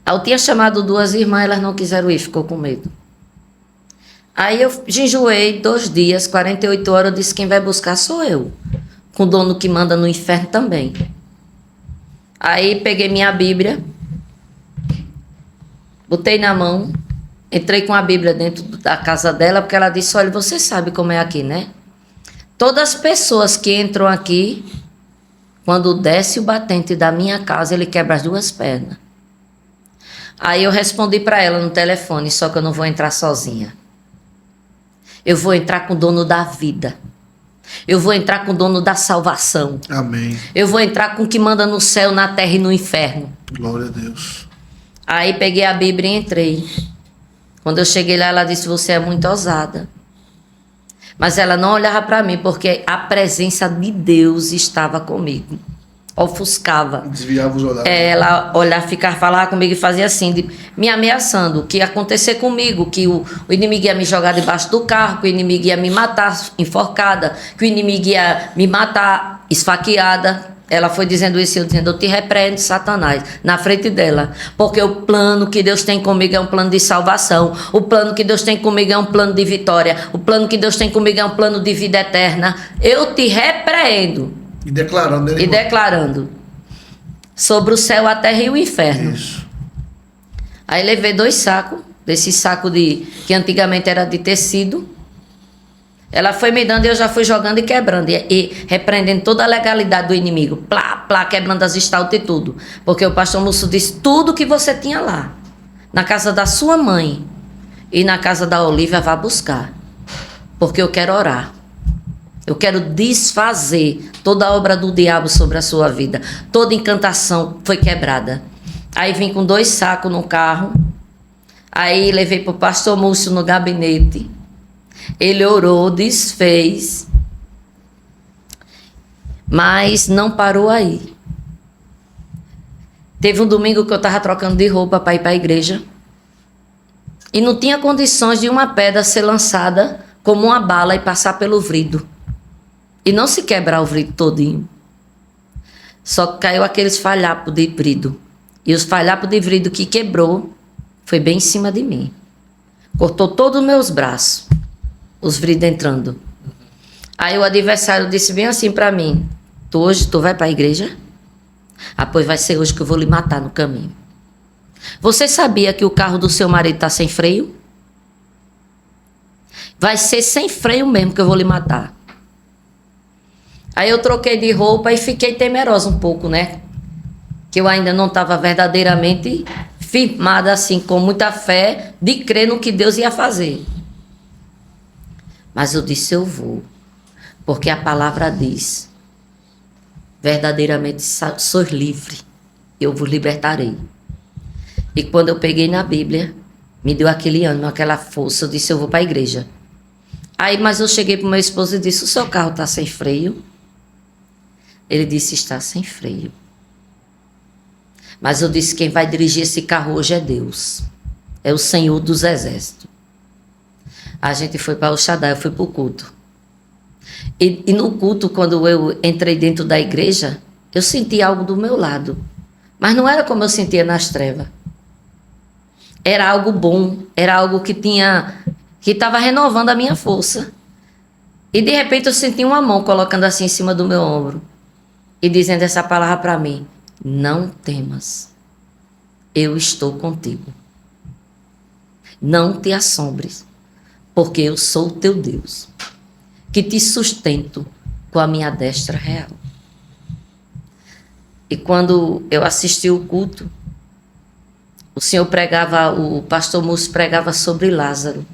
Eu tinha chamado 2 irmãs, elas não quiseram ir, ficou com medo. Aí eu jejuei 2 dias, 48 horas, eu disse, quem vai buscar sou eu. Com o dono que manda no inferno também. Aí peguei minha Bíblia, botei na mão, entrei com a Bíblia dentro da casa dela, porque ela disse, olha, você sabe como é aqui, né? Todas as pessoas que entram aqui, quando desce o batente da minha casa, ele quebra as 2 pernas. Aí eu respondi para ela no telefone, só que eu não vou entrar sozinha. Eu vou entrar com o dono da vida. Eu vou entrar com o dono da salvação. Amém. Eu vou entrar com o que manda no céu, na terra e no inferno. Glória a Deus. Aí peguei a Bíblia e entrei. Quando eu cheguei lá, ela disse, você é muito ousada. Mas ela não olhava para mim, porque a presença de Deus estava comigo. Ofuscava. Desviava os olhares. Ela olhava, ficava, falava comigo e fazia assim, me ameaçando, que ia acontecer comigo, que o inimigo ia me jogar debaixo do carro, que o inimigo ia me matar enforcada, que o inimigo ia me matar esfaqueada. Ela foi dizendo isso, eu dizendo, eu te repreendo, Satanás, na frente dela. Porque o plano que Deus tem comigo é um plano de salvação. O plano que Deus tem comigo é um plano de vitória. O plano que Deus tem comigo é um plano de vida eterna. Eu te repreendo. E declarando. E declarando. Sobre o céu, a terra e o inferno. Isso. Aí levei 2 sacos. Desse saco que antigamente era de tecido. Ela foi me dando e eu já fui jogando e quebrando. E repreendendo toda a legalidade do inimigo. Plá, plá, quebrando as estaltas e tudo. Porque o pastor Múcio disse, tudo que você tinha lá, na casa da sua mãe e na casa da Olívia, vá buscar. Porque eu quero orar. Eu quero desfazer toda a obra do diabo sobre a sua vida. Toda encantação foi quebrada. Aí vim com 2 sacos no carro. Aí levei para o pastor Múcio no gabinete. Ele orou, desfez, mas não parou aí. Teve um domingo que eu estava trocando de roupa para ir para a igreja e não tinha condições de uma pedra ser lançada como uma bala e passar pelo vidro e não se quebrar o vidro todinho. Só que caiu aqueles falhapos de vidro e os falhapos de vidro que quebrou foi bem em cima de mim. Cortou todos os meus braços. Os vidros entrando. Aí o adversário disse bem assim para mim, hoje tu vai para a igreja? Ah, pois vai ser hoje que eu vou lhe matar no caminho. Você sabia que o carro do seu marido está sem freio? Vai ser sem freio mesmo que eu vou lhe matar. Aí eu troquei de roupa e fiquei temerosa um pouco, né? Que eu ainda não estava verdadeiramente firmada assim, com muita fé, de crer no que Deus ia fazer. Mas eu disse, eu vou. Porque a palavra diz, verdadeiramente sois livre, eu vos libertarei. E quando eu peguei na Bíblia, me deu aquele ânimo, aquela força, eu disse, eu vou para a igreja. Aí, mas eu cheguei para o meu esposo e disse, o seu carro está sem freio? Ele disse, está sem freio. Mas eu disse, quem vai dirigir esse carro hoje é Deus. É o Senhor dos Exércitos. A gente foi para o Shaddai, eu fui para o culto. E no culto, quando eu entrei dentro da igreja, eu senti algo do meu lado. Mas não era como eu sentia nas trevas. Era algo bom, era algo que estava renovando a minha força. E de repente eu senti uma mão colocando assim em cima do meu ombro. E dizendo essa palavra para mim, não temas, eu estou contigo. Não te assombres. Porque eu sou o teu Deus, que te sustento com a minha destra real. E quando eu assisti o culto, o pastor Múcio pregava sobre Lázaro,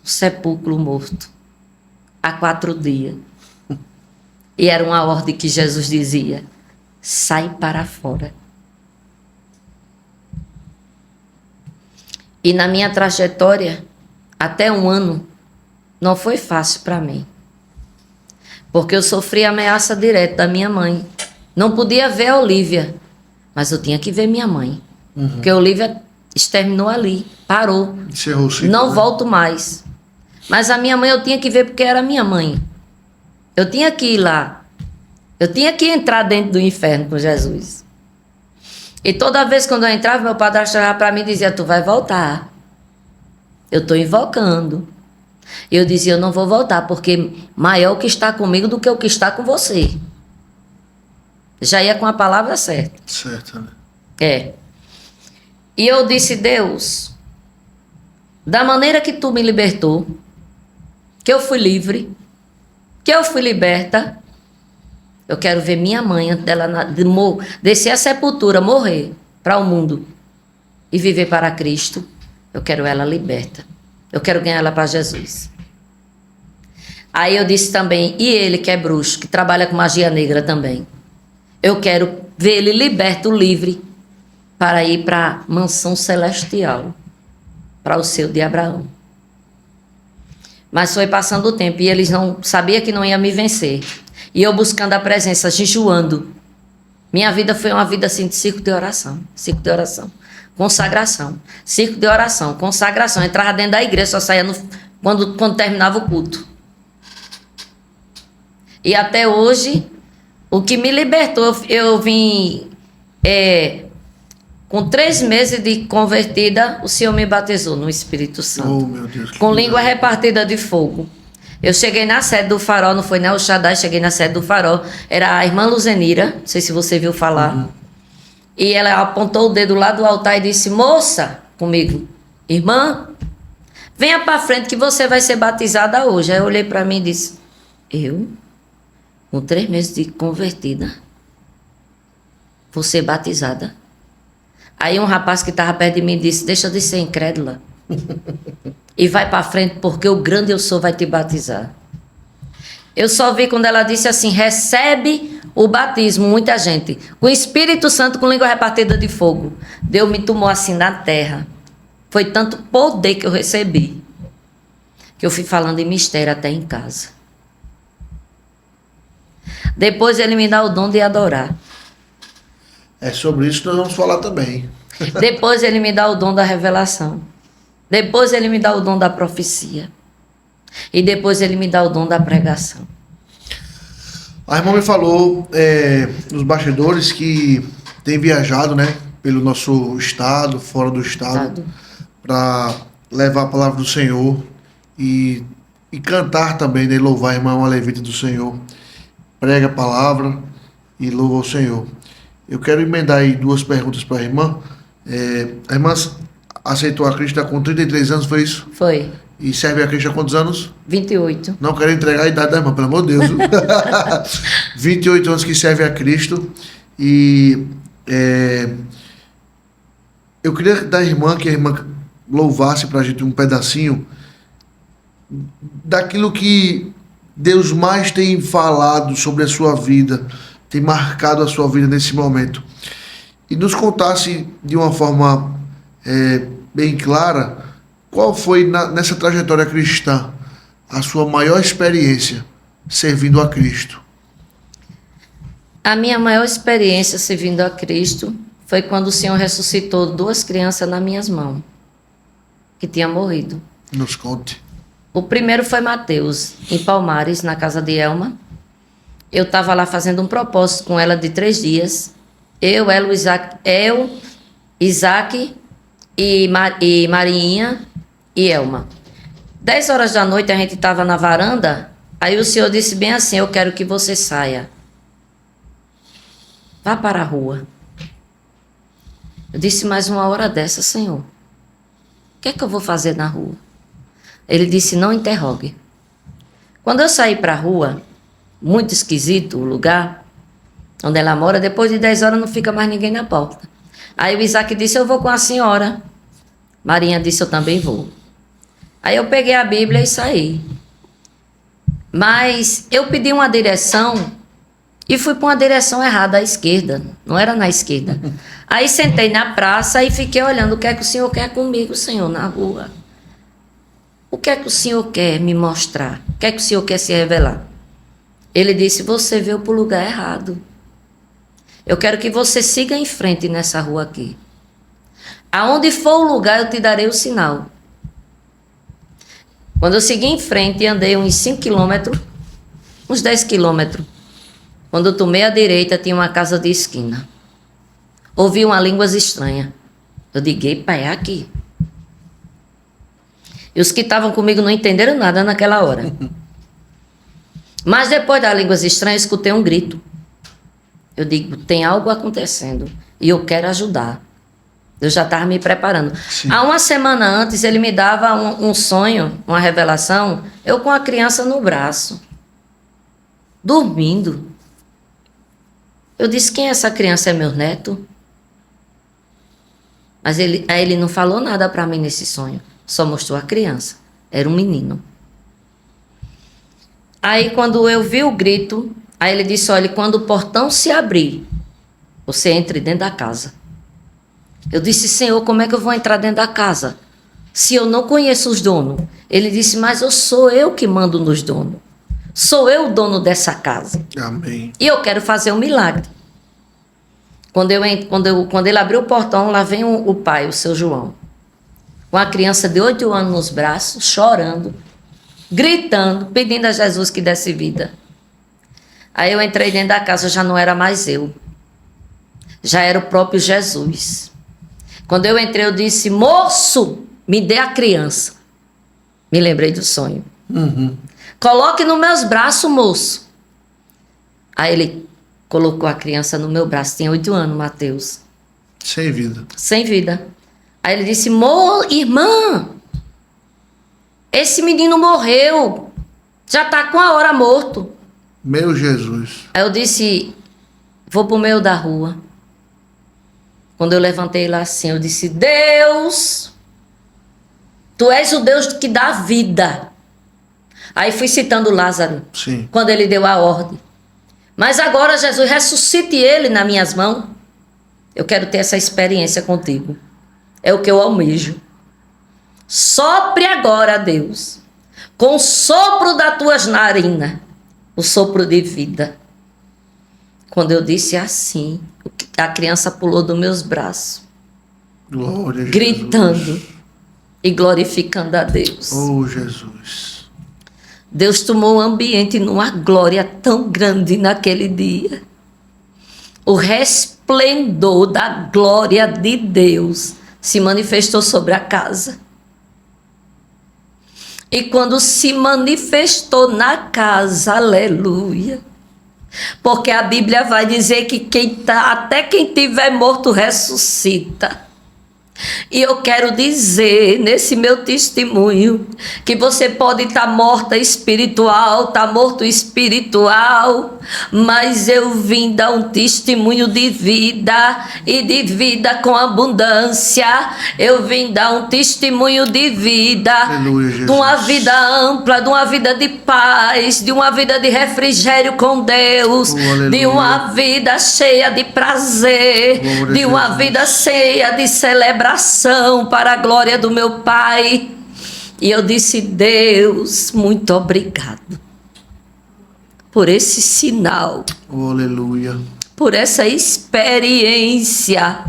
o sepulcro morto, há 4 dias. E era uma ordem que Jesus dizia, sai para fora. E na minha trajetória, até 1 ano, não foi fácil para mim. Porque eu sofri ameaça direta da minha mãe. Não podia ver a Olívia, mas eu tinha que ver minha mãe. Uhum. Porque a Olívia exterminou ali, parou. Encerrou o ciclo, não né? volto mais. Mas a minha mãe eu tinha que ver porque era minha mãe. Eu tinha que ir lá. Eu tinha que entrar dentro do inferno com Jesus. E toda vez quando eu entrava, meu padrasto olhava para mim e dizia, tu vai voltar. Eu estou invocando. Eu dizia, eu não vou voltar, porque maior o que está comigo do que o que está com você. Já ia com a palavra certa. Certo, né? É. E eu disse, Deus, da maneira que tu me libertou, que eu fui livre, que eu fui liberta, eu quero ver minha mãe, antes dela descer a sepultura, morrer para o mundo e viver para Cristo. Eu quero ela liberta. Eu quero ganhar ela para Jesus. Aí eu disse também, e ele que é bruxo, que trabalha com magia negra também. Eu quero ver ele liberto, livre, para ir para a mansão celestial, para o seio de Abraão. Mas foi passando o tempo e eles não sabiam que não ia me vencer. E eu buscando a presença, jejuando. Minha vida foi uma vida assim de círculo de oração. Círculo de oração. Consagração. Círculo de oração. Consagração. Entrava dentro da igreja, só saía quando terminava o culto. E até hoje, O que me libertou, eu vim com 3 meses de convertida, o Senhor me batizou no Espírito Santo. Oh, meu Deus. Com língua repartida de fogo. Eu cheguei na sede do Farol, não foi na El Shaddai, cheguei na sede do Farol. Era a irmã Luzenira, não sei se você viu falar. Uhum. E ela apontou o dedo lá do altar e disse: moça, comigo, irmã, venha para frente que você vai ser batizada hoje. Aí eu olhei para mim e disse: eu, com 3 meses de convertida, vou ser batizada? Aí um rapaz que estava perto de mim disse: deixa de ser incrédula e vai para frente, porque o grande eu sou vai te batizar. Eu só vi quando ela disse assim: recebe o batismo, muita gente, com o Espírito Santo, com língua repartida de fogo. Deus me tomou assim na terra. Foi tanto poder que eu recebi, que eu fui falando em mistério até em casa. Depois ele me dá o dom de adorar. É sobre isso que nós vamos falar também. Depois ele me dá o dom da revelação. Depois ele me dá o dom da profecia. E depois ele me dá o dom da pregação. A irmã me falou nos bastidores que tem viajado, né, pelo nosso estado, fora do estado, para levar a palavra do Senhor e cantar também, né, louvar a irmã, uma levita do Senhor. Prega a palavra e louva o Senhor. Eu quero emendar aí 2 perguntas para a irmã. A irmã aceitou a Cristo com 33 anos, foi isso? Foi. E serve a Cristo há quantos anos? 28. Não quero entregar a idade da irmã, pelo amor de Deus. 28 anos que serve a Cristo. E eu queria da irmã, que a irmã louvasse para a gente um pedacinho daquilo que Deus mais tem falado sobre a sua vida, tem marcado a sua vida nesse momento. E nos contasse de uma forma bem clara, qual foi nessa trajetória cristã a sua maior experiência servindo a Cristo? A minha maior experiência servindo a Cristo foi quando o Senhor ressuscitou 2 crianças nas minhas mãos, que tinham morrido. Nos conte. O primeiro foi Mateus, em Palmares, na casa de Elma. Eu estava lá fazendo um propósito com ela de 3 dias. Eu, Isaac e Marinha e Elma. 10 horas da noite a gente estava na varanda. Aí o Senhor disse bem assim: eu quero que você saia. Vá para a rua. Eu disse: mais 1 hora dessa, Senhor, o que é que eu vou fazer na rua? Ele disse: não interrogue. Quando eu saí para a rua, muito esquisito o lugar onde ela mora, depois de 10 horas não fica mais ninguém na porta. Aí o Isaac disse: eu vou com a senhora. Marinha disse: eu também vou. Aí eu peguei a Bíblia e saí. Mas eu pedi uma direção e fui para uma direção errada, à esquerda. Não era na esquerda. Aí sentei na praça e fiquei olhando: o que é que o Senhor quer comigo, Senhor, na rua? O que é que o Senhor quer me mostrar? O que é que o Senhor quer se revelar? Ele disse: você veio para o lugar errado. Eu quero que você siga em frente nessa rua aqui. Aonde for o lugar, eu te darei o sinal. Quando eu segui em frente e andei uns 5 quilômetros, uns 10 quilômetros, quando eu tomei a direita, tinha uma casa de esquina. Ouvi uma línguas estranha. Eu digo: epa, é aqui. E os que estavam comigo não entenderam nada naquela hora. Mas depois das línguas estranhas, escutei um grito. Eu digo: tem algo acontecendo e eu quero ajudar. Eu já estava me preparando. Sim. Há 1 semana antes, ele me dava um sonho, uma revelação, eu com a criança no braço, dormindo. Eu disse: quem é essa criança? É meu neto? Mas aí ele não falou nada para mim nesse sonho. Só mostrou a criança. Era um menino. Aí quando eu vi o grito, aí ele disse: olha, quando o portão se abrir, você entre dentro da casa. Eu disse: Senhor, como é que eu vou entrar dentro da casa se eu não conheço os donos? Ele disse: mas sou eu que mando nos donos. Sou eu o dono dessa casa. Amém. E eu quero fazer um milagre. Quando ele abriu o portão, lá vem o pai, o seu João, com a criança de 8 anos nos braços, chorando, gritando, pedindo a Jesus que desse vida. Aí eu entrei dentro da casa, já não era mais eu. Já era o próprio Jesus. Quando eu entrei, eu disse: moço, me dê a criança. Me lembrei do sonho. Coloque nos meus braços, moço. Aí ele colocou a criança no meu braço. Tinha 8 anos, Mateus. Sem vida. Sem vida. Aí ele disse: irmã, esse menino morreu. Já está com a hora morto. Meu Jesus. Aí eu disse: vou pro meio da rua. Quando eu levantei lá assim, eu disse: Deus, tu és o Deus que dá vida. Aí fui citando Lázaro. Sim. Quando ele deu a ordem. Mas agora, Jesus, ressuscite ele nas minhas mãos. Eu quero ter essa experiência contigo. É o que eu almejo. Sopre agora, Deus, com o sopro das tuas narinas, o sopro de vida. Quando eu disse assim, a criança pulou dos meus braços, Glória a Jesus. gritando e glorificando a Deus. Oh, Jesus. Deus tomou o ambiente numa glória tão grande naquele dia. O resplendor da glória de Deus se manifestou sobre a casa. E quando se manifestou na casa, aleluia, porque a Bíblia vai dizer que até quem tiver morto ressuscita. E eu quero dizer nesse meu testemunho que você pode estar morta espiritual, estar morto espiritual, mas eu vim dar um testemunho de vida e de vida com abundância. Eu vim dar um testemunho de vida, Aleluia, de uma vida ampla, de uma vida de paz, de uma vida de refrigério com Deus, de uma vida cheia de prazer, Glória de uma Jesus. vida cheia de celebração para a glória do meu Pai. E eu disse: Deus, muito obrigado por esse sinal, Oh, aleluia. por essa experiência,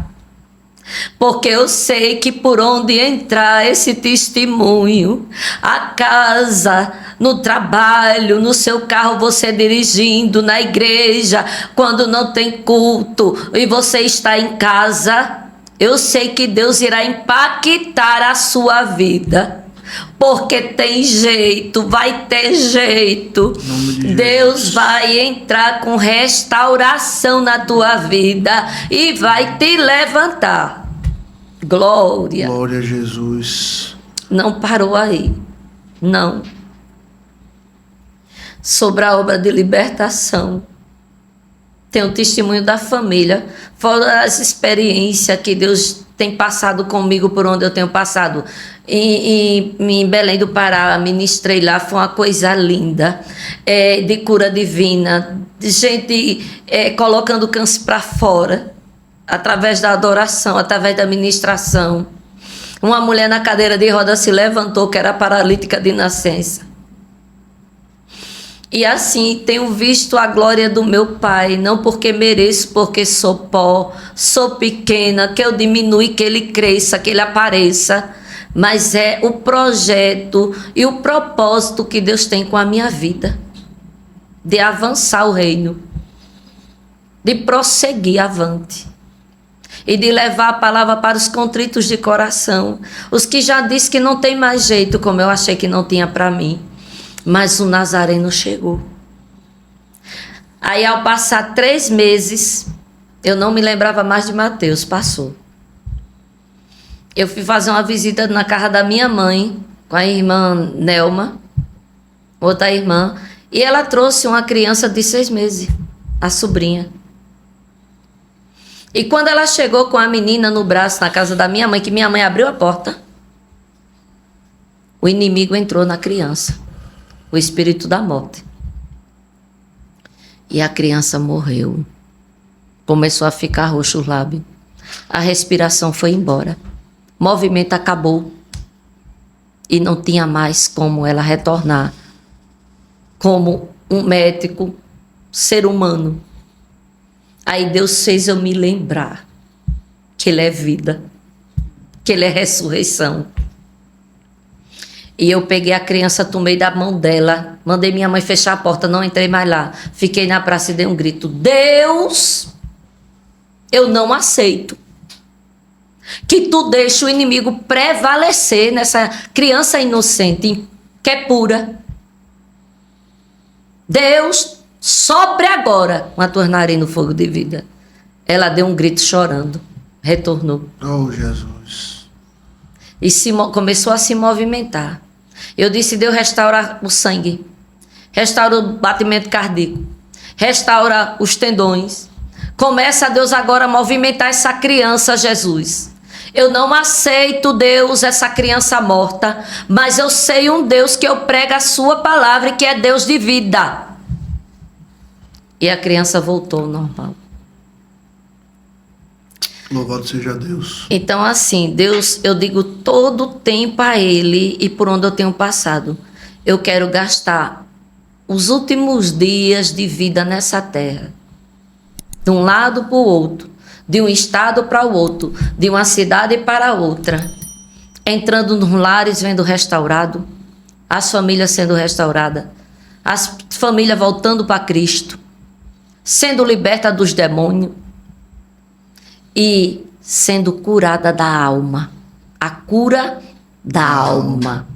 porque eu sei que por onde entrar esse testemunho, a casa, no trabalho, no seu carro, você dirigindo, na igreja, quando não tem culto e você está em casa, eu sei que Deus irá impactar a sua vida. Porque tem jeito, vai ter jeito. Em nome de Deus Jesus. vai entrar com restauração na tua vida e vai te levantar. Glória. Glória a Jesus. Não parou aí. Não. Sobre a obra de libertação, tem um testemunho da família, fora as experiências que Deus tem passado comigo por onde eu tenho passado. Em Belém do Pará, ministrei lá, foi uma coisa linda, de cura divina, de gente colocando câncer para fora, através da adoração, através da ministração. Uma mulher na cadeira de roda se levantou, que era paralítica de nascença. E assim, tenho visto a glória do meu Pai, não porque mereço, porque sou pó, sou pequena, que eu diminui, que Ele cresça, que Ele apareça, mas é o projeto e o propósito que Deus tem com a minha vida, de avançar o reino, de prosseguir avante e de levar a palavra para os contritos de coração, os que já disse que não tem mais jeito, como eu achei que não tinha para mim. Mas o Nazareno chegou. Aí, ao passar 3 meses, eu não me lembrava mais de Mateus, passou. Eu fui fazer uma visita na casa da minha mãe, com a irmã Nelma, outra irmã, e ela trouxe uma criança de 6 meses, a sobrinha. E quando ela chegou com a menina no braço, na casa da minha mãe, que minha mãe abriu a porta, o inimigo entrou na criança. O espírito da morte. E a criança morreu. Começou a ficar roxo o lábio. A respiração foi embora. O movimento acabou. E não tinha mais como ela retornar como um médico, ser humano. Aí Deus fez eu me lembrar que Ele é vida, que Ele é ressurreição. E eu peguei a criança, tomei da mão dela, mandei minha mãe fechar a porta, não entrei mais lá. Fiquei na praça e dei um grito: Deus, eu não aceito que tu deixe o inimigo prevalecer nessa criança inocente, que é pura. Deus, sopre agora uma tornarei no fogo de vida. Ela deu um grito chorando, retornou. Oh, Jesus. E começou a se movimentar. Eu disse: Deus, restaura o sangue, restaura o batimento cardíaco, restaura os tendões. Começa, Deus, agora a movimentar essa criança, Jesus. Eu não aceito, Deus, essa criança morta, mas eu sei um Deus que eu prego a sua palavra e que é Deus de vida. E a criança voltou ao normal. Louvado seja Deus. Então, assim, Deus, eu digo todo o tempo a Ele e por onde eu tenho passado. Eu quero gastar os últimos dias de vida nessa terra, de um lado para o outro, de um estado para o outro, de uma cidade para outra, entrando nos lares, vendo restaurado, as famílias sendo restauradas, as famílias voltando para Cristo, sendo liberta dos demônios e sendo curada da alma. A cura da alma.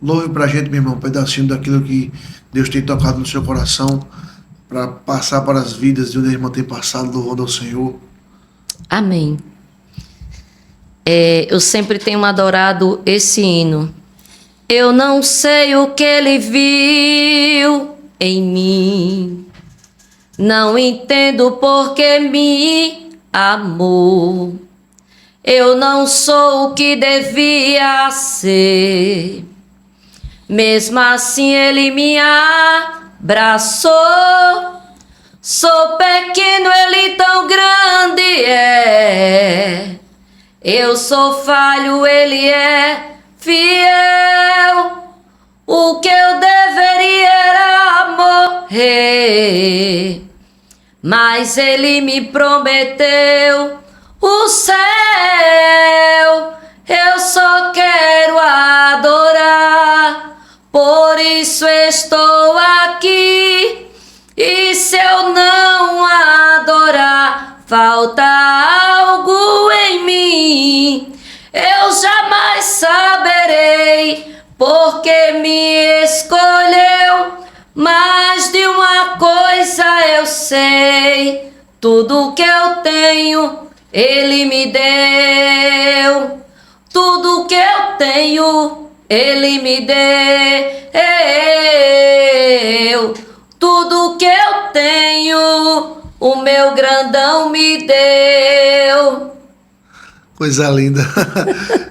Louve pra gente, meu irmão, um pedacinho daquilo que Deus tem tocado no seu coração para passar para as vidas de onde a irmã tem passado, louvando ao Senhor. Amém. Eu sempre tenho adorado esse hino. Eu não sei o que ele viu em mim, não entendo por que me amor. Eu não sou o que devia ser, mesmo assim ele me abraçou. Sou pequeno, ele tão grande é. Eu sou falho, ele é fiel. O que eu deveria era morrer, mas ele me prometeu o céu. Eu só quero adorar, por isso estou aqui. E se eu não adorar, falta algo em mim. Eu jamais saberei porque me escolheu. Mas de uma coisa eu sei, tudo que eu tenho ele me deu. Tudo que eu tenho ele me deu. Tudo que eu tenho o meu grandão me deu. Coisa linda.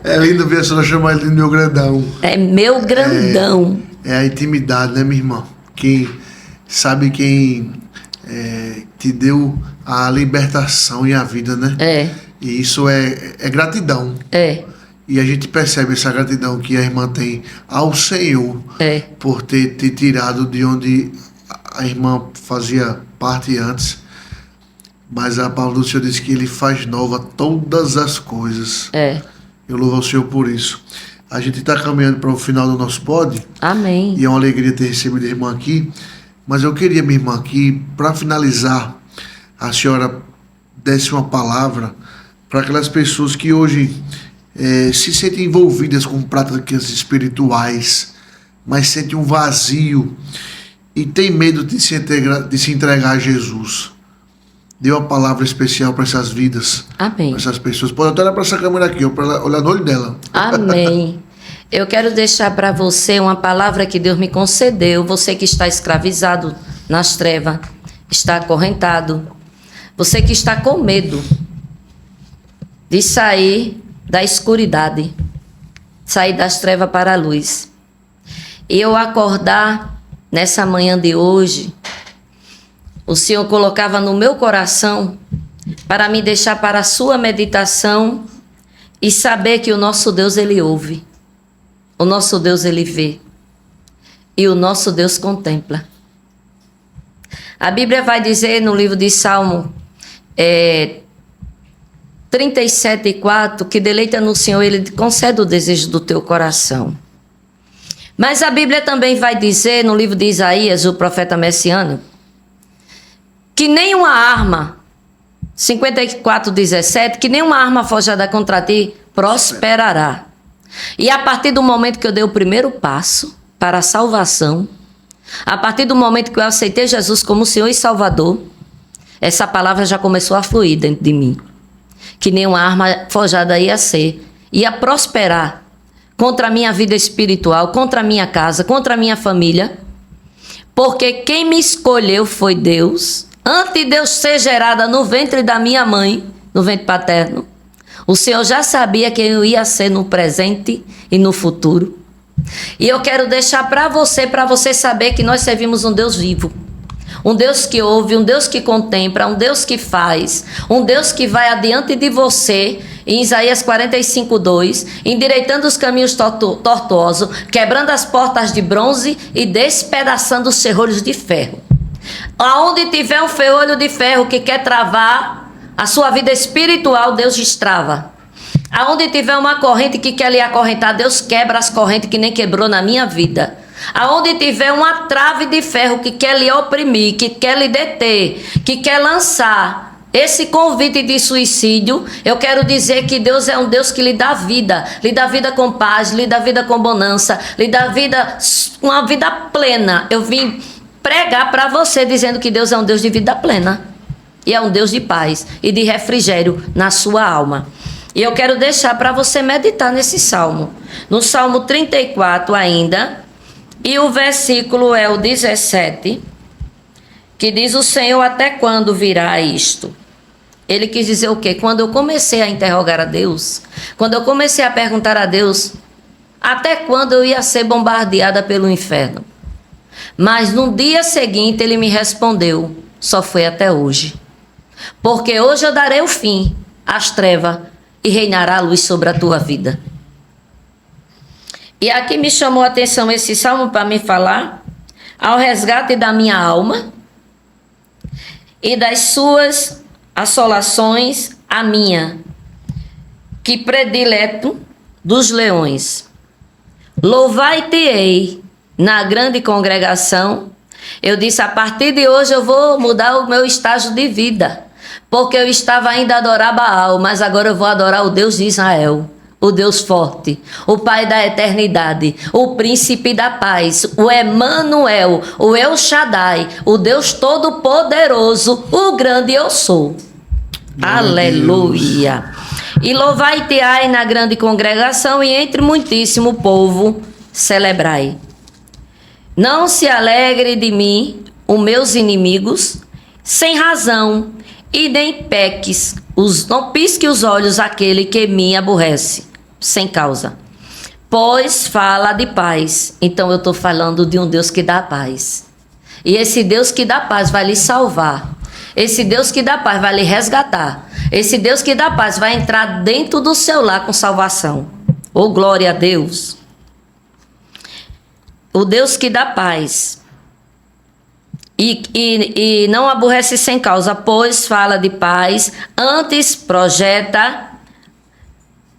É lindo ver a senhora chamar ele de meu grandão. É meu grandão. É a intimidade, né, minha irmã? Quem sabe quem te deu a libertação e a vida, né? E isso é gratidão. E a gente percebe essa gratidão que a irmã tem ao Senhor por ter tirado de onde a irmã fazia parte antes. Mas a palavra do Senhor diz que Ele faz nova todas as coisas. Eu louvo ao Senhor por isso. A gente está caminhando para o final do nosso pod. Amém. E é uma alegria ter recebido a irmã aqui. Mas eu queria, minha irmã, que para finalizar, a senhora desse uma palavra para aquelas pessoas que hoje se sentem envolvidas com práticas espirituais, mas sentem um vazio e tem medo de se entregar a Jesus. Dê uma palavra especial para essas vidas. Amém. Para essas pessoas. Pode até olhar para essa câmera aqui, para olhar no olho dela. Amém. Eu quero deixar para você uma palavra que Deus me concedeu. Você que está escravizado nas trevas, está acorrentado. Você que está com medo de sair da escuridade, sair das trevas para a luz. E eu acordar nessa manhã de hoje, o Senhor colocava no meu coração para me deixar para a sua meditação e saber que o nosso Deus, Ele ouve. O nosso Deus, Ele vê. E o nosso Deus contempla. A Bíblia vai dizer no livro de Salmo 37:4 que deleita no Senhor, Ele concede o desejo do teu coração. Mas a Bíblia também vai dizer, no livro de Isaías, o profeta messiânico, que nenhuma arma, 54:17, que nenhuma arma forjada contra ti prosperará. E a partir do momento que eu dei o primeiro passo para a salvação, a partir do momento que eu aceitei Jesus como Senhor e Salvador, essa palavra já começou a fluir dentro de mim. Que nenhuma arma forjada ia prosperar contra a minha vida espiritual, contra a minha casa, contra a minha família. Porque quem me escolheu foi Deus. Antes de eu ser gerada no ventre da minha mãe, no ventre paterno, o Senhor já sabia quem eu ia ser no presente e no futuro. E eu quero deixar para você saber que nós servimos um Deus vivo. Um Deus que ouve, um Deus que contempla, um Deus que faz, um Deus que vai adiante de você, em Isaías 45:2, endireitando os caminhos tortuosos, quebrando as portas de bronze e despedaçando os ferrolhos de ferro. Aonde tiver um ferrolho de ferro que quer travar a sua vida espiritual, Deus destrava. Aonde tiver uma corrente que quer lhe acorrentar, Deus quebra as correntes que nem quebrou na minha vida. Aonde tiver uma trave de ferro que quer lhe oprimir, que quer lhe deter, que quer lançar esse convite de suicídio, eu quero dizer que Deus é um Deus que lhe dá vida com paz, lhe dá vida com bonança, lhe dá vida, uma vida plena. Eu vim pregar para você dizendo que Deus é um Deus de vida plena e é um Deus de paz e de refrigério na sua alma. E eu quero deixar para você meditar nesse salmo, no Salmo 34 ainda, e o versículo é o 17, que diz: o Senhor, até quando virá isto? Ele quis dizer o quê? Quando eu comecei a interrogar a Deus, quando eu comecei a perguntar a Deus até quando eu ia ser bombardeada pelo inferno. Mas no dia seguinte ele me respondeu: só foi até hoje. Porque hoje eu darei o fim às trevas e reinará a luz sobre a tua vida. E aqui me chamou a atenção esse salmo para me falar ao resgate da minha alma e das suas assolações a minha, que predileto dos leões. Louvai-te-ei na grande congregação. Eu disse, a partir de hoje eu vou mudar o meu estágio de vida, porque eu estava ainda a adorar Baal, mas agora eu vou adorar o Deus de Israel, o Deus forte, o Pai da eternidade, o Príncipe da paz, o Emanuel, o El Shaddai, o Deus Todo-Poderoso, o grande eu sou. Aleluia! E louvai-te-ai na grande congregação e entre muitíssimo povo celebrai. Não se alegre de mim os meus inimigos sem razão, e nem peques, não pisque os olhos aquele que me aborrece, sem causa. Pois fala de paz. Então eu estou falando de um Deus que dá paz. E esse Deus que dá paz vai lhe salvar. Esse Deus que dá paz vai lhe resgatar. Esse Deus que dá paz vai entrar dentro do seu lar com salvação. Oh, glória a Deus. O Deus que dá paz. E não aborrece sem causa, pois fala de paz, antes projeta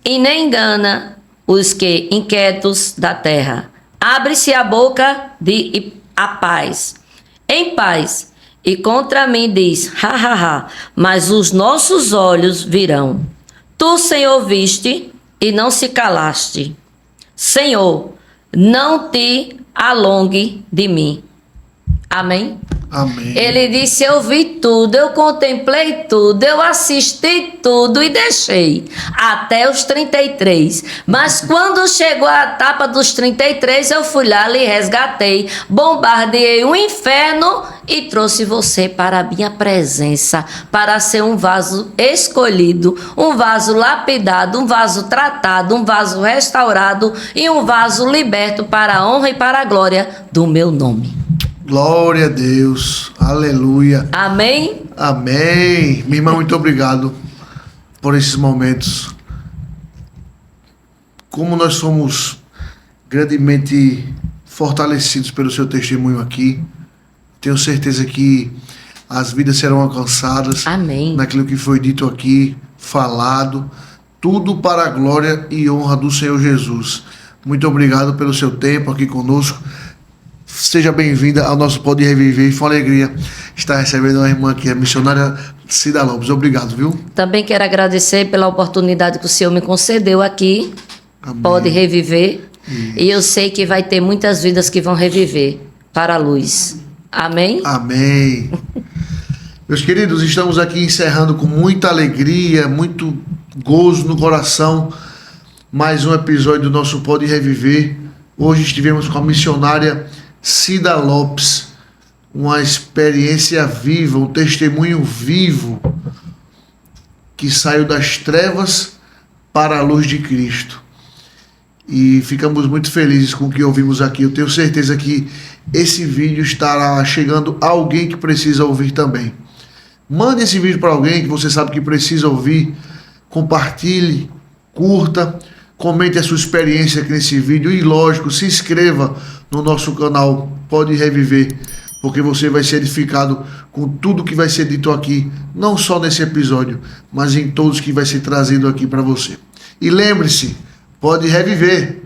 e nem engana os que inquietos da terra. Abre-se a boca de a paz, em paz, e contra mim diz, mas os nossos olhos virão. Tu, Senhor, viste e não se calaste. Senhor, não te alongue de mim. Amém? Amém. Ele disse, eu vi tudo, eu contemplei tudo, eu assisti tudo e deixei até os 33. Mas quando chegou a etapa dos 33, eu fui lá, lhe resgatei, bombardeei o inferno e trouxe você para a minha presença, para ser um vaso escolhido, um vaso lapidado, um vaso tratado, um vaso restaurado e um vaso liberto para a honra e para a glória do meu nome. Glória a Deus, aleluia. Amém? Amém. Minha irmã, muito obrigado por esses momentos. Como nós somos grandemente fortalecidos pelo seu testemunho aqui, tenho certeza que as vidas serão alcançadas. Amém. Naquilo que foi dito aqui, falado, tudo para a glória e honra do Senhor Jesus. Muito obrigado pelo seu tempo aqui conosco. Seja bem-vinda ao nosso Pode Reviver. Foi uma alegria estar recebendo a irmã aqui, a missionária Cida Lopes. Obrigado, viu? Também quero agradecer pela oportunidade que o Senhor me concedeu aqui. Amém. Pode reviver. Isso. E eu sei que vai ter muitas vidas que vão reviver para a luz. Amém? Amém. Meus queridos, estamos aqui encerrando com muita alegria, muito gozo no coração, mais um episódio do nosso Pode Reviver. Hoje estivemos com a missionária Cida Lopes, uma experiência viva, um testemunho vivo que saiu das trevas para a luz de Cristo. E ficamos muito felizes com o que ouvimos aqui. Eu tenho certeza que esse vídeo estará chegando a alguém que precisa ouvir também. Mande esse vídeo para alguém que você sabe que precisa ouvir. Compartilhe, curta, comente a sua experiência aqui nesse vídeo e, lógico, se inscreva no nosso canal Pode Reviver, porque você vai ser edificado com tudo que vai ser dito aqui, não só nesse episódio, mas em todos que vai ser trazido aqui para você. E lembre-se, pode reviver.